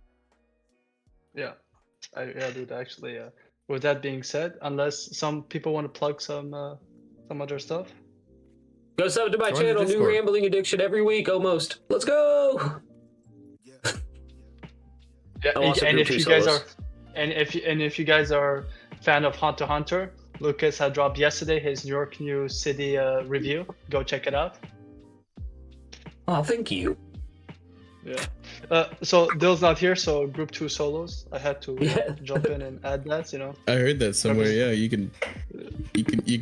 Yeah, dude. Actually, with that being said, unless some people want to plug some other stuff. Go sub to my Join the channel, New Discord. Rambling Addiction, every week almost. Let's go! Yeah, I'll also and do if two you guys solos. are, and if you guys are fan of Hunter x Hunter, Lucas had dropped yesterday his New York New City review. Go check it out. Oh, thank you. Yeah. So Dill's not here, so group 2 solos. I had to Yeah. jump in and add that. You know. I heard that somewhere. Yeah, you can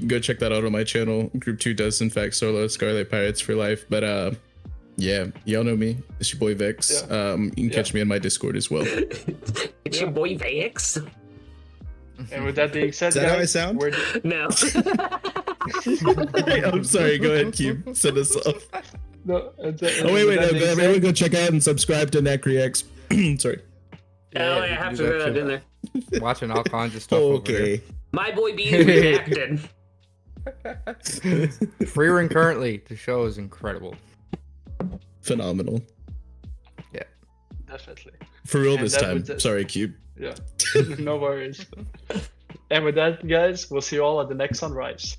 go check that out on my channel. Group 2 does in fact solo Scarlet Pirates for life. But yeah, y'all know me. It's your boy Vex. Yeah. You can catch me in my Discord as well. It's your boy Vex. And with that being said, Is that how I guys, sound? we're No. I'm sorry. Go ahead, Cube. Send us off. no. Oh wait, everyone go check out and subscribe to NaccReacts. Sorry. Oh, I you have can to do throw that that in there. Watching all kinds of stuff over Okay. My boy being reacted. there. Free currently, the show is incredible. Phenomenal. definitely. For real And this that time. was it. Sorry, Cube. Yeah. No worries. And with that, guys, we'll see you all at the next sunrise.